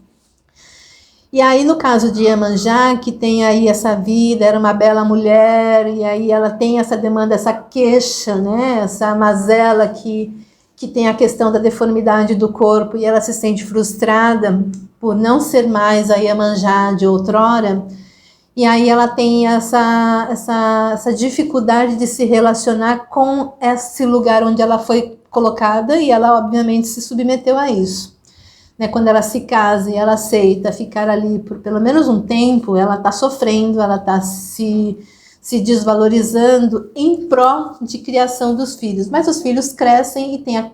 E aí, no caso de Iemanjá, que tem aí essa vida, era uma bela mulher, e aí ela tem essa demanda, essa queixa, né? Essa mazela que tem a questão da deformidade do corpo, e ela se sente frustrada por não ser mais a Iemanjá de outrora, e aí ela tem essa dificuldade de se relacionar com esse lugar onde ela foi colocada, e ela obviamente se submeteu a isso. Né, quando ela se casa e ela aceita ficar ali por pelo menos um tempo, ela está sofrendo, ela está se desvalorizando em pró de criação dos filhos. Mas os filhos crescem e tem a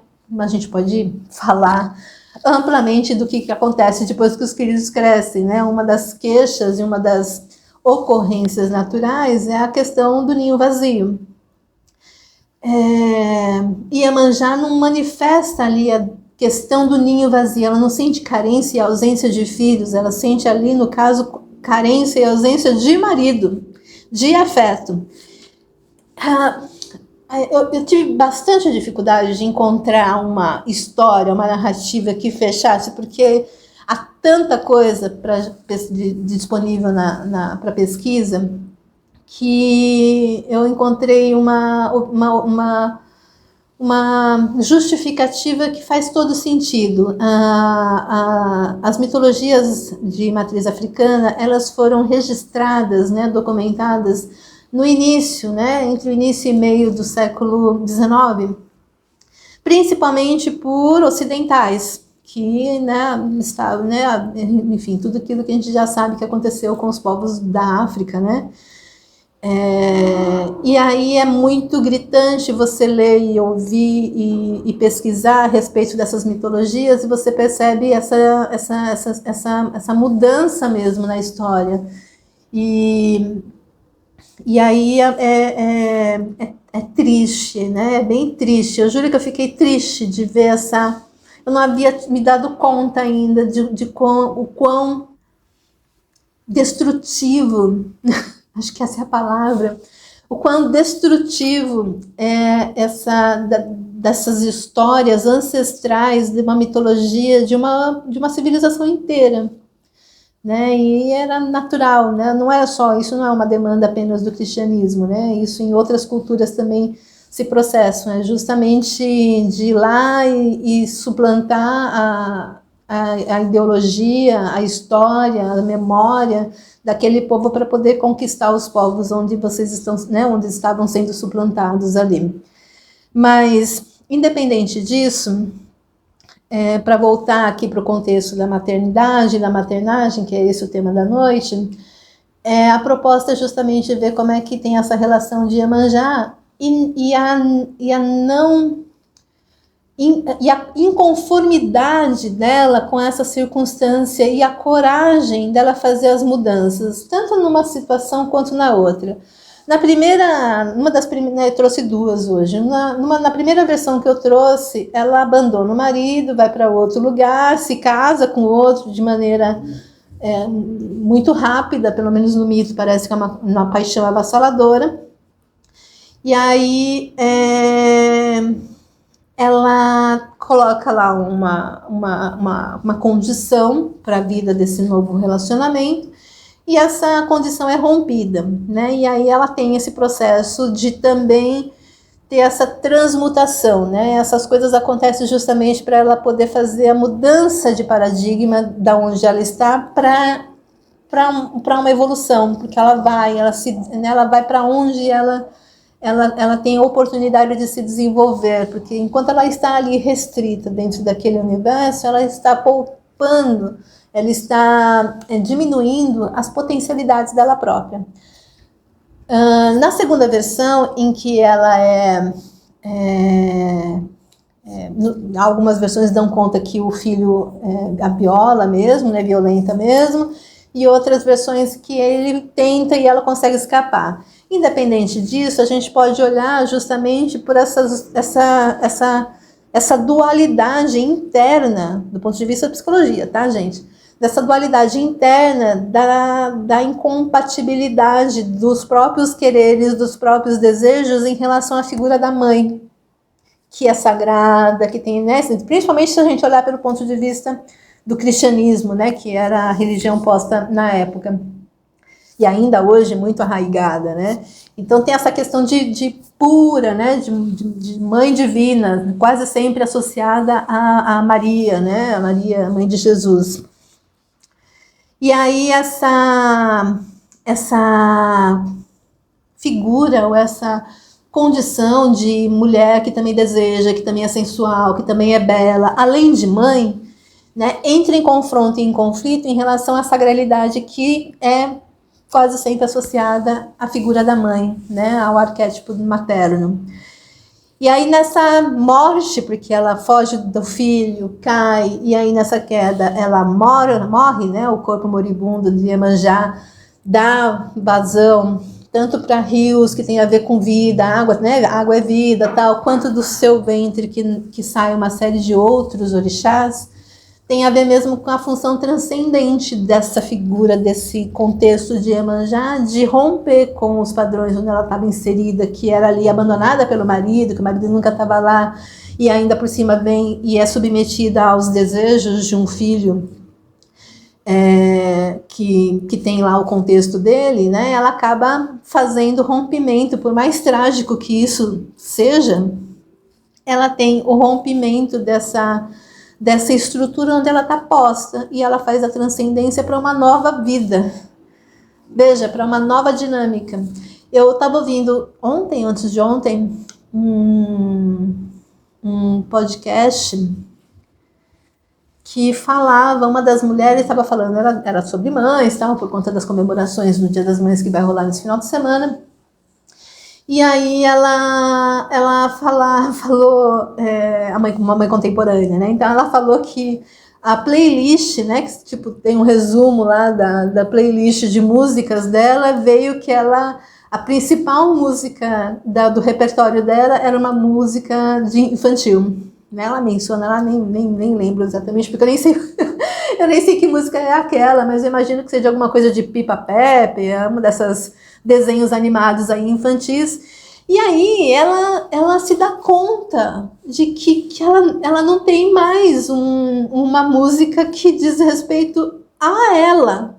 gente pode falar amplamente do que acontece depois que os filhos crescem, né? Uma das queixas e uma das ocorrências naturais é a questão do ninho vazio. Iemanjá não manifesta ali a questão do ninho vazio, ela não sente carência e ausência de filhos, ela sente ali, no caso, carência e ausência de marido, de afeto. Eu tive bastante dificuldade de encontrar uma história, uma narrativa que fechasse, porque há tanta coisa disponível para pesquisa, que eu encontrei uma justificativa que faz todo sentido. As mitologias de matriz africana, elas foram registradas, né, documentadas no início, né, entre o início e meio do século XIX, principalmente por ocidentais, que, né, estavam, né, enfim, tudo aquilo que a gente já sabe que aconteceu com os povos da África, né. E aí é muito gritante você ler e ouvir e pesquisar a respeito dessas mitologias, e você percebe essa mudança mesmo na história. E aí é triste, né? É bem triste. Eu juro que eu fiquei triste de ver eu não havia me dado conta ainda de o quão destrutivo, acho que essa é a palavra, o quão destrutivo é dessas histórias ancestrais de uma mitologia de uma civilização inteira, né? E era natural, né? Não era só, isso não é uma demanda apenas do cristianismo, né? Isso em outras culturas também se processam, é justamente de ir lá e suplantar a ideologia, a história, a memória daquele povo para poder conquistar os povos onde vocês estão, né, onde estavam sendo suplantados ali. Mas, independente disso, para voltar aqui para o contexto da maternidade e da maternagem, que é esse o tema da noite, a proposta é justamente ver como é que tem essa relação de Iemanjá e a inconformidade dela com essa circunstância e a coragem dela fazer as mudanças, tanto numa situação quanto na outra. Na primeira, eu trouxe duas hoje. Na primeira versão que eu trouxe, ela abandona o marido, vai para outro lugar, se casa com outro de maneira muito rápida, pelo menos no mito parece que é uma paixão avassaladora. E aí ela coloca lá uma condição para a vida desse novo relacionamento, e essa condição é rompida, né? E aí ela tem esse processo de também ter essa transmutação, né? Essas coisas acontecem justamente para ela poder fazer a mudança de paradigma da onde ela está para uma evolução, porque ela vai para onde ela tem a oportunidade de se desenvolver, porque enquanto ela está ali restrita dentro daquele universo, ela está poupando, ela está diminuindo as potencialidades dela própria. Na segunda versão, em que ela algumas versões dão conta que o filho a viola mesmo, né, violenta mesmo, e outras versões que ele tenta e ela consegue escapar. Independente disso, a gente pode olhar justamente por essa dualidade interna, do ponto de vista da psicologia, tá, gente? Dessa dualidade interna da incompatibilidade dos próprios quereres, dos próprios desejos em relação à figura da mãe, que é sagrada, que tem, né, principalmente se a gente olhar pelo ponto de vista do cristianismo, né, que era a religião posta na época, e ainda hoje muito arraigada, né? Então tem essa questão de pura, né, de mãe divina, quase sempre associada a Maria, né, a Maria, mãe de Jesus. E aí essa figura ou essa condição de mulher que também deseja, que também é sensual, que também é bela, além de mãe, né, entra em confronto e em conflito em relação à sagralidade que é quase sempre associada à figura da mãe, né, ao arquétipo materno. E aí nessa morte, porque ela foge do filho, cai, e aí nessa queda ela morre, né, o corpo moribundo de Iemanjá dá vazão tanto para rios que tem a ver com vida, água, né, água é vida, tal, quanto do seu ventre que sai uma série de outros orixás, tem a ver mesmo com a função transcendente dessa figura, desse contexto de Iemanjá, de romper com os padrões onde ela estava inserida, que era ali abandonada pelo marido, que o marido nunca estava lá, e ainda por cima vem e é submetida aos desejos de um filho que tem lá o contexto dele, né? Ela acaba fazendo rompimento, por mais trágico que isso seja, ela tem o rompimento dessa estrutura onde ela está posta, e ela faz a transcendência para uma nova vida. Veja, para uma nova dinâmica. Eu estava ouvindo ontem, antes de ontem, um podcast que falava, uma das mulheres estava falando, era sobre mães, tal, por conta das comemorações do Dia das Mães que vai rolar nesse final de semana. E aí ela falou, uma mãe contemporânea, né? Então ela falou que a playlist, né? Que tipo, tem um resumo lá da playlist de músicas dela, veio que a principal música do repertório dela era uma música infantil. Né? Ela menciona, ela nem lembro exatamente, porque eu nem sei. Eu nem sei que música é aquela, mas eu imagino que seja alguma coisa de Pipa Pepe, uma dessas desenhos animados aí infantis. E aí ela se dá conta de que ela não tem mais uma música que diz respeito a ela.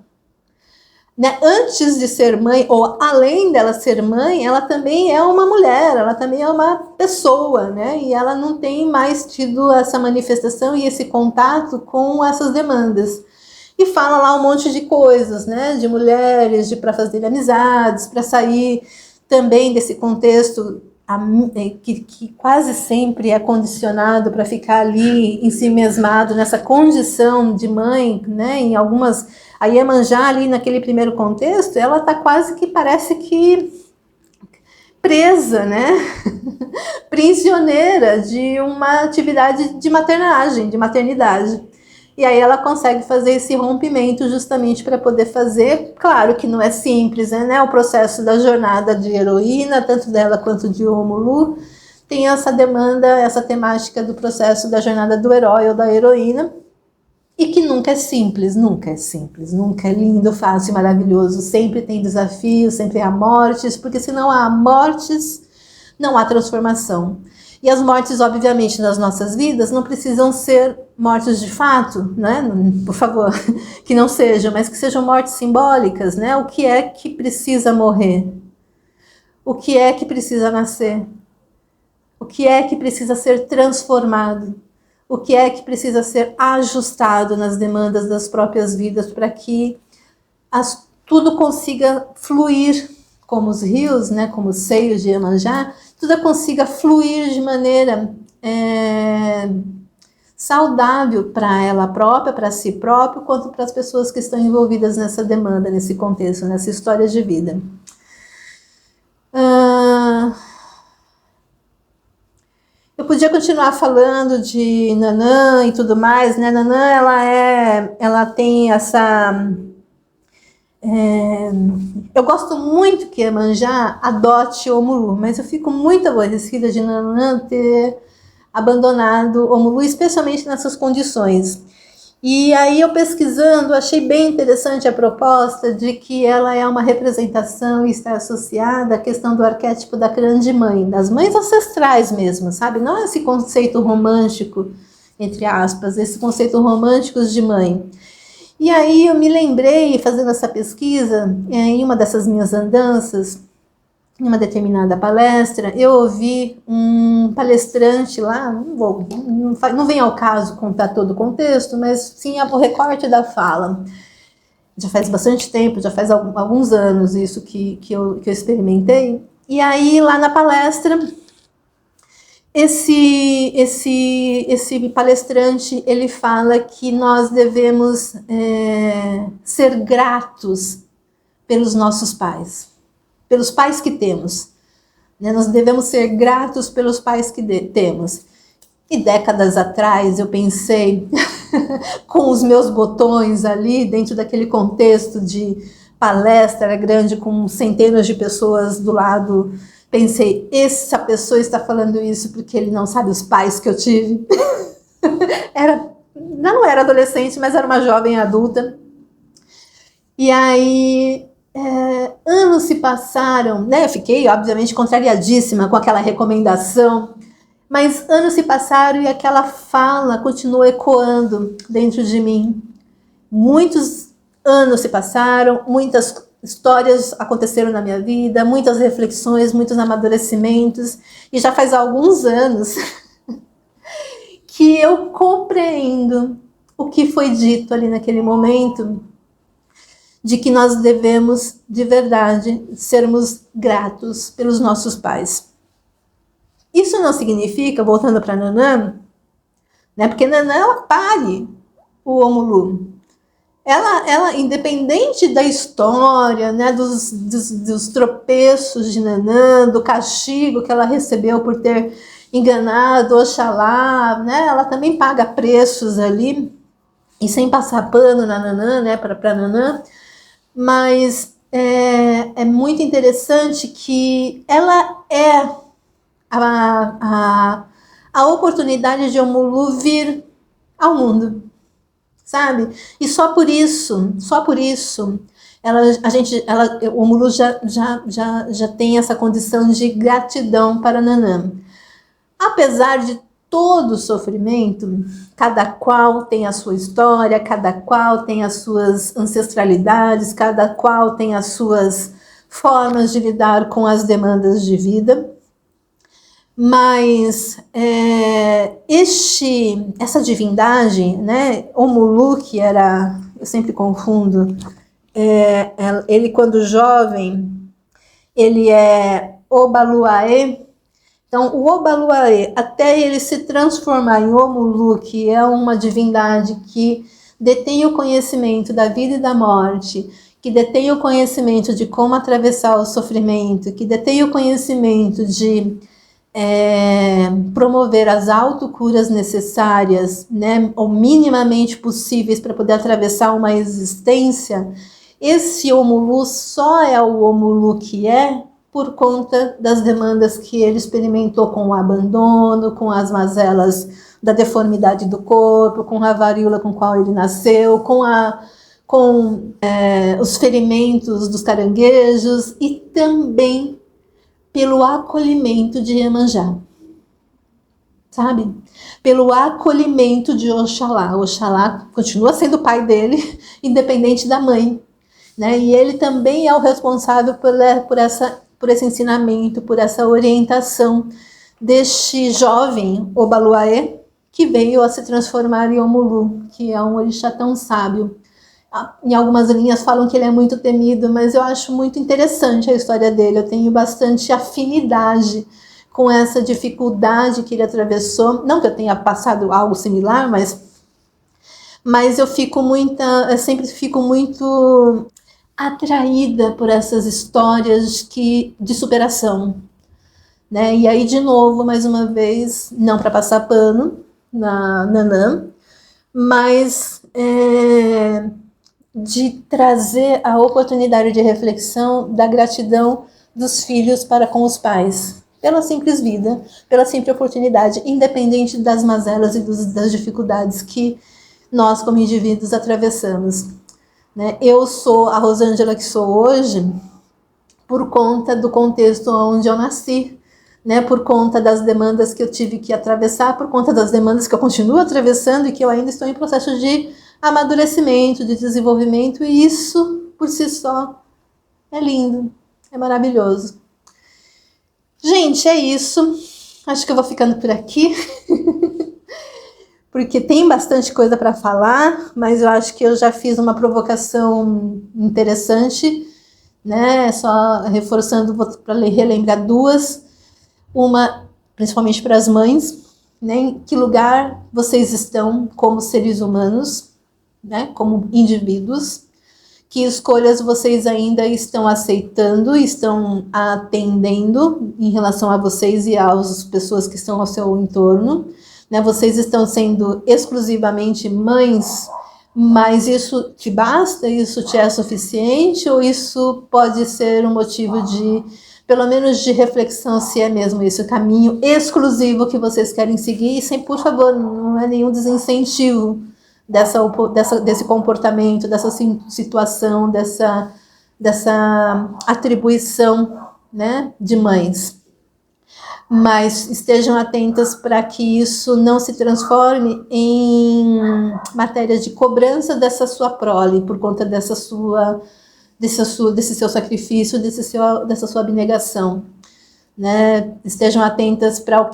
Né? Antes de ser mãe, ou além dela ser mãe, ela também é uma mulher, ela também é uma pessoa, né? E ela não tem mais tido essa manifestação e esse contato com essas demandas. E fala lá um monte de coisas, né? De mulheres, para fazer amizades, para sair também desse contexto que quase sempre é condicionado para ficar ali ensimesmado nessa condição de mãe, né? Em algumas... A Iemanjá ali naquele primeiro contexto, ela está quase que parece que presa, né? Prisioneira de uma atividade de maternagem, de maternidade. E aí ela consegue fazer esse rompimento justamente para poder fazer, claro que não é simples, né? O processo da jornada de heroína, tanto dela quanto de Omulu, tem essa demanda, essa temática do processo da jornada do herói ou da heroína, e que nunca é simples, nunca é lindo, fácil, maravilhoso, sempre tem desafios, sempre há mortes, porque se não há mortes, não há transformação. E as mortes, obviamente, nas nossas vidas não precisam ser mortes de fato, né? Por favor, que não sejam, mas que sejam mortes simbólicas, né? O que é que precisa morrer? O que é que precisa nascer? O que é que precisa ser transformado? O que é que precisa ser ajustado nas demandas das próprias vidas para que tudo consiga fluir como os rios, né, como os seios de Iemanjá, tudo consiga fluir de maneira saudável para ela própria, para si próprio, quanto para as pessoas que estão envolvidas nessa demanda, nesse contexto, nessa história de vida. Eu podia continuar falando de Nanã e tudo mais, né? Nanã, ela tem essa... eu gosto muito que Iemanjá adote Omulu, mas eu fico muito aborrecida de Nanã ter abandonado Omulu, especialmente nessas condições. E aí eu pesquisando, achei bem interessante a proposta de que ela é uma representação e está associada à questão do arquétipo da grande mãe, das mães ancestrais mesmo, sabe? Não esse conceito romântico, entre aspas, esse conceito romântico de mãe. E aí eu me lembrei, fazendo essa pesquisa, em uma dessas minhas andanças, em uma determinada palestra, eu ouvi um palestrante lá, não vem ao caso contar todo o contexto, mas sim o recorte da fala. Já faz bastante tempo, já faz alguns anos isso que eu experimentei. E aí, lá na palestra, esse palestrante, ele fala que nós devemos ser gratos pelos nossos pais, pelos pais que temos. Né? Nós devemos ser gratos pelos pais que temos. E décadas atrás eu pensei, com os meus botões ali, dentro daquele contexto de palestra grande, com centenas de pessoas do lado, pensei, essa pessoa está falando isso porque ele não sabe os pais que eu tive. Não era adolescente, mas era uma jovem adulta. E aí, anos se passaram, né? Eu fiquei, obviamente, contrariadíssima com aquela recomendação, mas anos se passaram e aquela fala continuou ecoando dentro de mim. Muitos anos se passaram, muitas histórias aconteceram na minha vida, muitas reflexões, muitos amadurecimentos, e já faz alguns anos que eu compreendo o que foi dito ali naquele momento, de que nós devemos, de verdade, sermos gratos pelos nossos pais. Isso não significa, voltando para Nanã, né, porque Nanã, ela pare o Omulu. Ela, independente da história, né, dos tropeços de Nanã, do castigo que ela recebeu por ter enganado Oxalá, né, ela também paga preços ali, e sem passar pano na Nanã, né, para Nanã, mas é muito interessante que ela é a oportunidade de Omulu vir ao mundo, sabe? E só por isso, o Omulu já tem essa condição de gratidão para Nanã. Apesar de todo o sofrimento, cada qual tem a sua história, cada qual tem as suas ancestralidades, cada qual tem as suas formas de lidar com as demandas de vida. Mas essa divindade, né, Omulu, que era, eu sempre confundo, ele quando jovem, ele é Obaluaê. Então, o Obaluaê, até ele se transformar em Omulu, que é uma divindade que detém o conhecimento da vida e da morte, que detém o conhecimento de como atravessar o sofrimento, que detém o conhecimento de promover as autocuras necessárias, né, ou minimamente possíveis para poder atravessar uma existência, esse Omulu só é o Omulu que é por conta das demandas que ele experimentou com o abandono, com as mazelas da deformidade do corpo, com a varíola com a qual ele nasceu, com os ferimentos dos caranguejos e também pelo acolhimento de Iemanjá, sabe? Pelo acolhimento de Oxalá. Oxalá continua sendo o pai dele, independente da mãe, né? E ele também é o responsável por esse ensinamento, por essa orientação deste jovem Obaluaê, que veio a se transformar em Omulu, que é um orixá tão sábio. Em algumas linhas falam que ele é muito temido, mas eu acho muito interessante a história dele. Eu tenho bastante afinidade com essa dificuldade que ele atravessou. Não que eu tenha passado algo similar, mas eu sempre fico muito atraída por essas histórias de superação, né? E aí, de novo, mais uma vez, não para passar pano na Nanã, mas de trazer a oportunidade de reflexão da gratidão dos filhos para com os pais, pela simples vida, pela simples oportunidade, independente das mazelas e das dificuldades que nós, como indivíduos, atravessamos. Né? Eu sou a Rosângela que sou hoje por conta do contexto onde eu nasci, né? Por conta das demandas que eu tive que atravessar, por conta das demandas que eu continuo atravessando e que eu ainda estou em processo de amadurecimento, de desenvolvimento, e isso, por si só, é lindo, é maravilhoso. Gente, é isso. Acho que eu vou ficando por aqui. porque tem bastante coisa para falar, mas eu acho que eu já fiz uma provocação interessante, né? Só reforçando para relembrar duas. Uma, principalmente para as mães, né? Em que lugar vocês estão como seres humanos, né? Como indivíduos? Que escolhas vocês ainda estão aceitando, estão atendendo em relação a vocês e às pessoas que estão ao seu entorno, né? Vocês estão sendo exclusivamente mães, mas isso te basta? Isso te é suficiente? Ou isso pode ser um motivo de, pelo menos de reflexão, se é mesmo esse o caminho exclusivo que vocês querem seguir? E sem, por favor, não é nenhum desincentivo desse comportamento, dessa situação, dessa atribuição, né, de mães. Mas estejam atentas para que isso não se transforme em matéria de cobrança dessa sua prole, por conta desse seu sacrifício, dessa sua abnegação. Né? Estejam atentas para o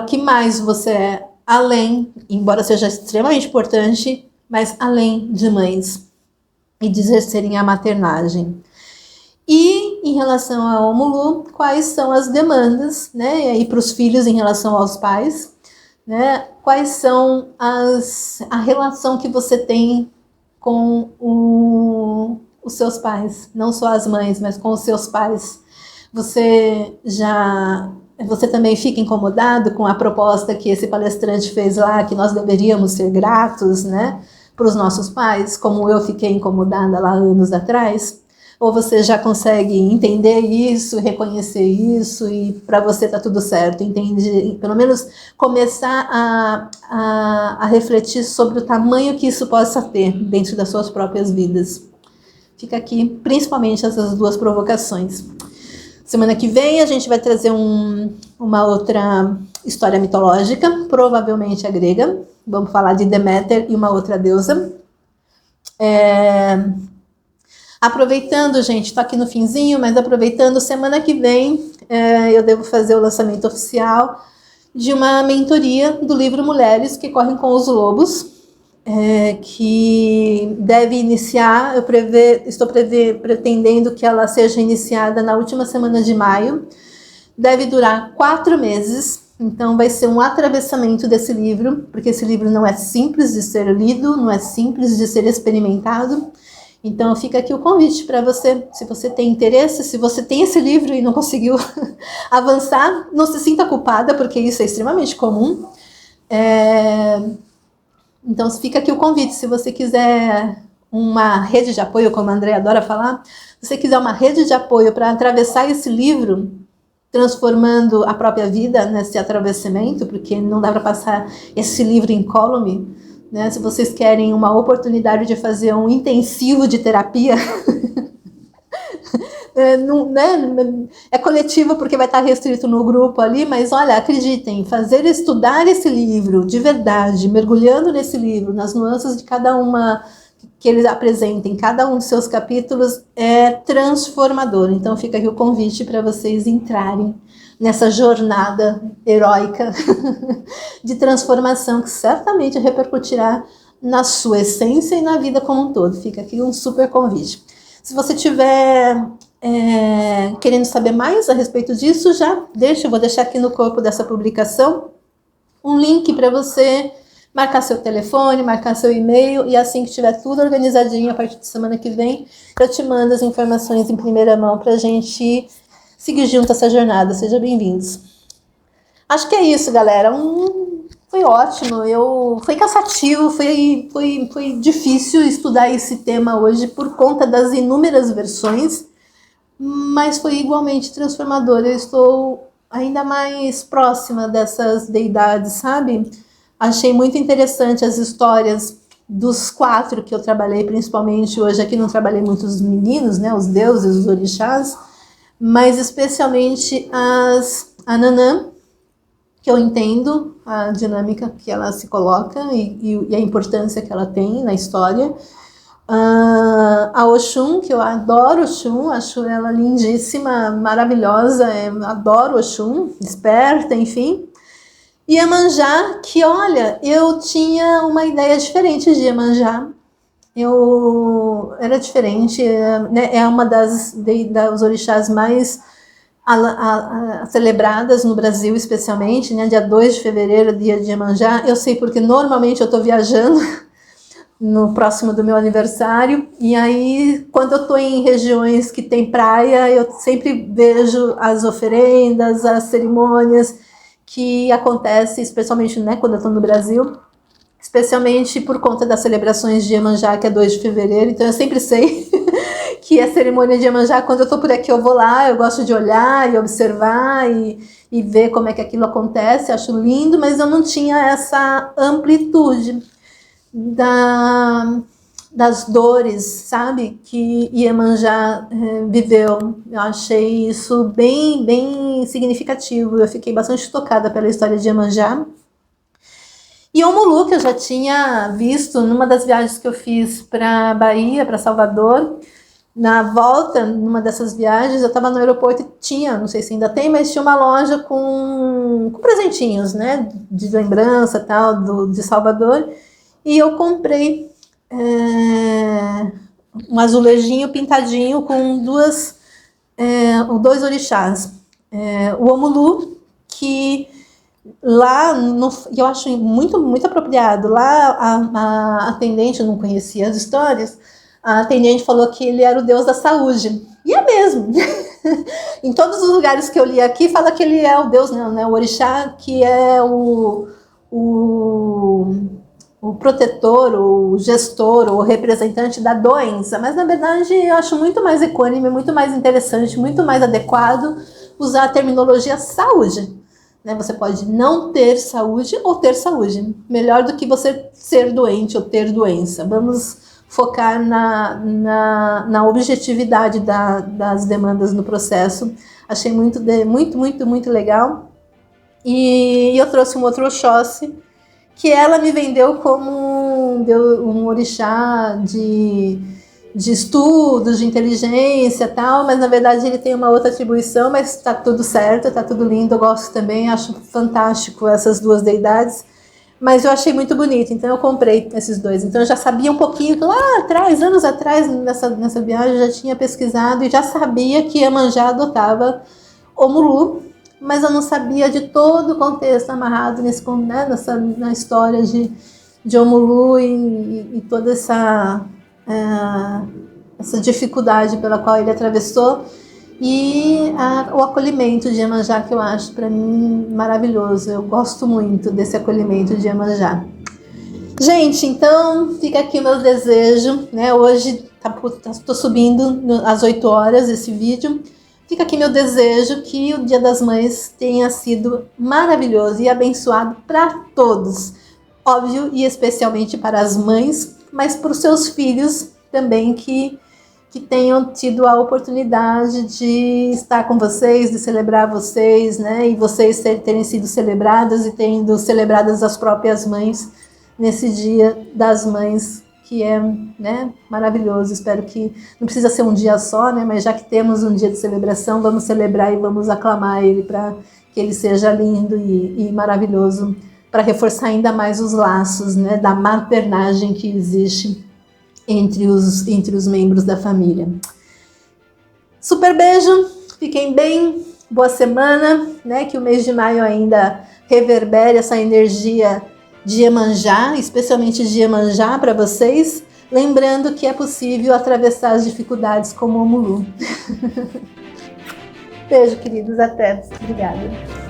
que mais você é, além, embora seja extremamente importante, mas além de mães e de exercerem a maternagem. E em relação ao Mulu, quais são as demandas, né? E aí para os filhos em relação aos pais, né? Quais são a relação que você tem com os seus pais, não só as mães, mas com os seus pais. Você também fica incomodado com a proposta que esse palestrante fez lá, que nós deveríamos ser gratos, né, para os nossos pais, como eu fiquei incomodada lá anos atrás? Ou você já consegue entender isso, reconhecer isso e para você tá tudo certo, entende? Pelo menos começar a refletir sobre o tamanho que isso possa ter dentro das suas próprias vidas. Fica aqui, principalmente, essas duas provocações. Semana que vem a gente vai trazer uma outra história mitológica, provavelmente a grega. Vamos falar de Deméter e uma outra deusa. Aproveitando, gente, estou aqui no finzinho, mas aproveitando, semana que vem eu devo fazer o lançamento oficial de uma mentoria do livro Mulheres que Correm com os Lobos, que deve iniciar, estou pretendendo que ela seja iniciada na última semana de maio, deve durar 4 meses, então vai ser um atravessamento desse livro, porque esse livro não é simples de ser lido, não é simples de ser experimentado. Então fica aqui o convite para você, se você tem interesse, se você tem esse livro e não conseguiu avançar, não se sinta culpada, porque isso é extremamente comum. Então fica aqui o convite, se você quiser uma rede de apoio, como a Andrea adora falar, se você quiser uma rede de apoio para atravessar esse livro, transformando a própria vida nesse atravessamento, porque não dá para passar esse livro incólume, né? Se vocês querem uma oportunidade de fazer um intensivo de terapia, é coletivo porque vai estar restrito no grupo ali, mas olha, acreditem, estudar esse livro de verdade, mergulhando nesse livro, nas nuances de cada uma que eles apresentem, cada um dos seus capítulos é transformador. Então fica aqui o convite para vocês entrarem nessa jornada heróica de transformação que certamente repercutirá na sua essência e na vida como um todo. Fica aqui um super convite. Se você tiver querendo saber mais a respeito disso, eu vou deixar aqui no corpo dessa publicação um link para você marcar seu telefone, marcar seu e-mail, e assim que tiver tudo organizadinho, a partir de semana que vem, eu te mando as informações em primeira mão para a gente seguir junto essa jornada. Sejam bem-vindos. Acho que é isso, galera. Foi ótimo, foi cansativo, foi difícil estudar esse tema hoje por conta das inúmeras versões, mas foi igualmente transformador. Eu estou ainda mais próxima dessas deidades, sabe? Achei muito interessante as histórias dos 4 que eu trabalhei, principalmente hoje aqui não trabalhei muito os meninos, né, os deuses, os orixás, mas especialmente a Nanã, que eu entendo a dinâmica que ela se coloca e a importância que ela tem na história. A Oxum, que eu adoro Oxum, acho ela lindíssima, maravilhosa, adoro Oxum, esperta, enfim. Iemanjá, que olha, eu tinha uma ideia diferente de Iemanjá. Era diferente, né? É uma das orixás mais celebradas no Brasil, especialmente, né? Dia 2 de fevereiro, dia de Iemanjá. Eu sei porque normalmente eu estou viajando no próximo do meu aniversário, e aí quando eu estou em regiões que tem praia, eu sempre vejo as oferendas, as cerimônias que acontecem, especialmente, né, quando eu estou no Brasil, especialmente por conta das celebrações de Iemanjá, que é 2 de fevereiro, então eu sempre sei que a cerimônia de Iemanjá, quando eu estou por aqui eu vou lá, eu gosto de olhar e observar e ver como é que aquilo acontece, acho lindo, mas eu não tinha essa amplitude das dores, sabe, que Iemanjá viveu. Eu achei isso bem, bem significativo, eu fiquei bastante tocada pela história de Iemanjá. E Omulu, que eu já tinha visto numa das viagens que eu fiz para Bahia, para Salvador. Na volta, numa dessas viagens, eu estava no aeroporto e tinha, não sei se ainda tem, mas tinha uma loja com presentinhos, né, de lembrança e tal, de Salvador. E eu comprei um azulejinho pintadinho com dois orixás. O Omulu, que lá, eu acho muito, muito apropriado, lá a atendente, eu não conhecia as histórias, a atendente falou que ele era o deus da saúde. E é mesmo. Em todos os lugares que eu li aqui, fala que ele é o deus, não, né? O orixá, que é o protetor, o gestor, o representante da doença. Mas, na verdade, eu acho muito mais equânime, muito mais interessante, muito mais adequado usar a terminologia saúde. Né? Você pode não ter saúde ou ter saúde. Melhor do que você ser doente ou ter doença. Vamos focar na objetividade das demandas no processo. Achei muito, muito, muito legal. E eu trouxe um outro Oxóssi, que ela me vendeu como um orixá de estudos, de inteligência e tal, mas na verdade ele tem uma outra atribuição, mas tá tudo certo, tá tudo lindo, eu gosto também, acho fantástico essas duas deidades, mas eu achei muito bonito, então eu comprei esses dois. Então eu já sabia um pouquinho, lá atrás, anos atrás, nessa viagem, eu já tinha pesquisado e já sabia que Iemanjá adotava Omulu, mas eu não sabia de todo o contexto amarrado na história de Omulu e toda essa dificuldade pela qual ele atravessou, e o acolhimento de Iemanjá, que eu acho para mim maravilhoso. Eu gosto muito desse acolhimento de Iemanjá. Gente, então fica aqui o meu desejo, né? Hoje tô subindo às 8 horas esse vídeo. Fica aqui meu desejo que o Dia das Mães tenha sido maravilhoso e abençoado para todos. Óbvio, e especialmente para as mães, mas para os seus filhos também, que tenham tido a oportunidade de estar com vocês, de celebrar vocês, né? E vocês terem sido celebradas e tendo celebradas as próprias mães nesse Dia das Mães, que é, né, maravilhoso. Espero que não precisa ser um dia só, né? Mas já que temos um dia de celebração, vamos celebrar e vamos aclamar ele para que ele seja lindo e maravilhoso, para reforçar ainda mais os laços, né, da maternagem que existe entre os membros da família. Super beijo, fiquem bem, boa semana, né, que o mês de maio ainda reverbere essa energia de Iemanjá, especialmente de Iemanjá para vocês, lembrando que é possível atravessar as dificuldades como Omulu. Beijo, queridos, até. Obrigada.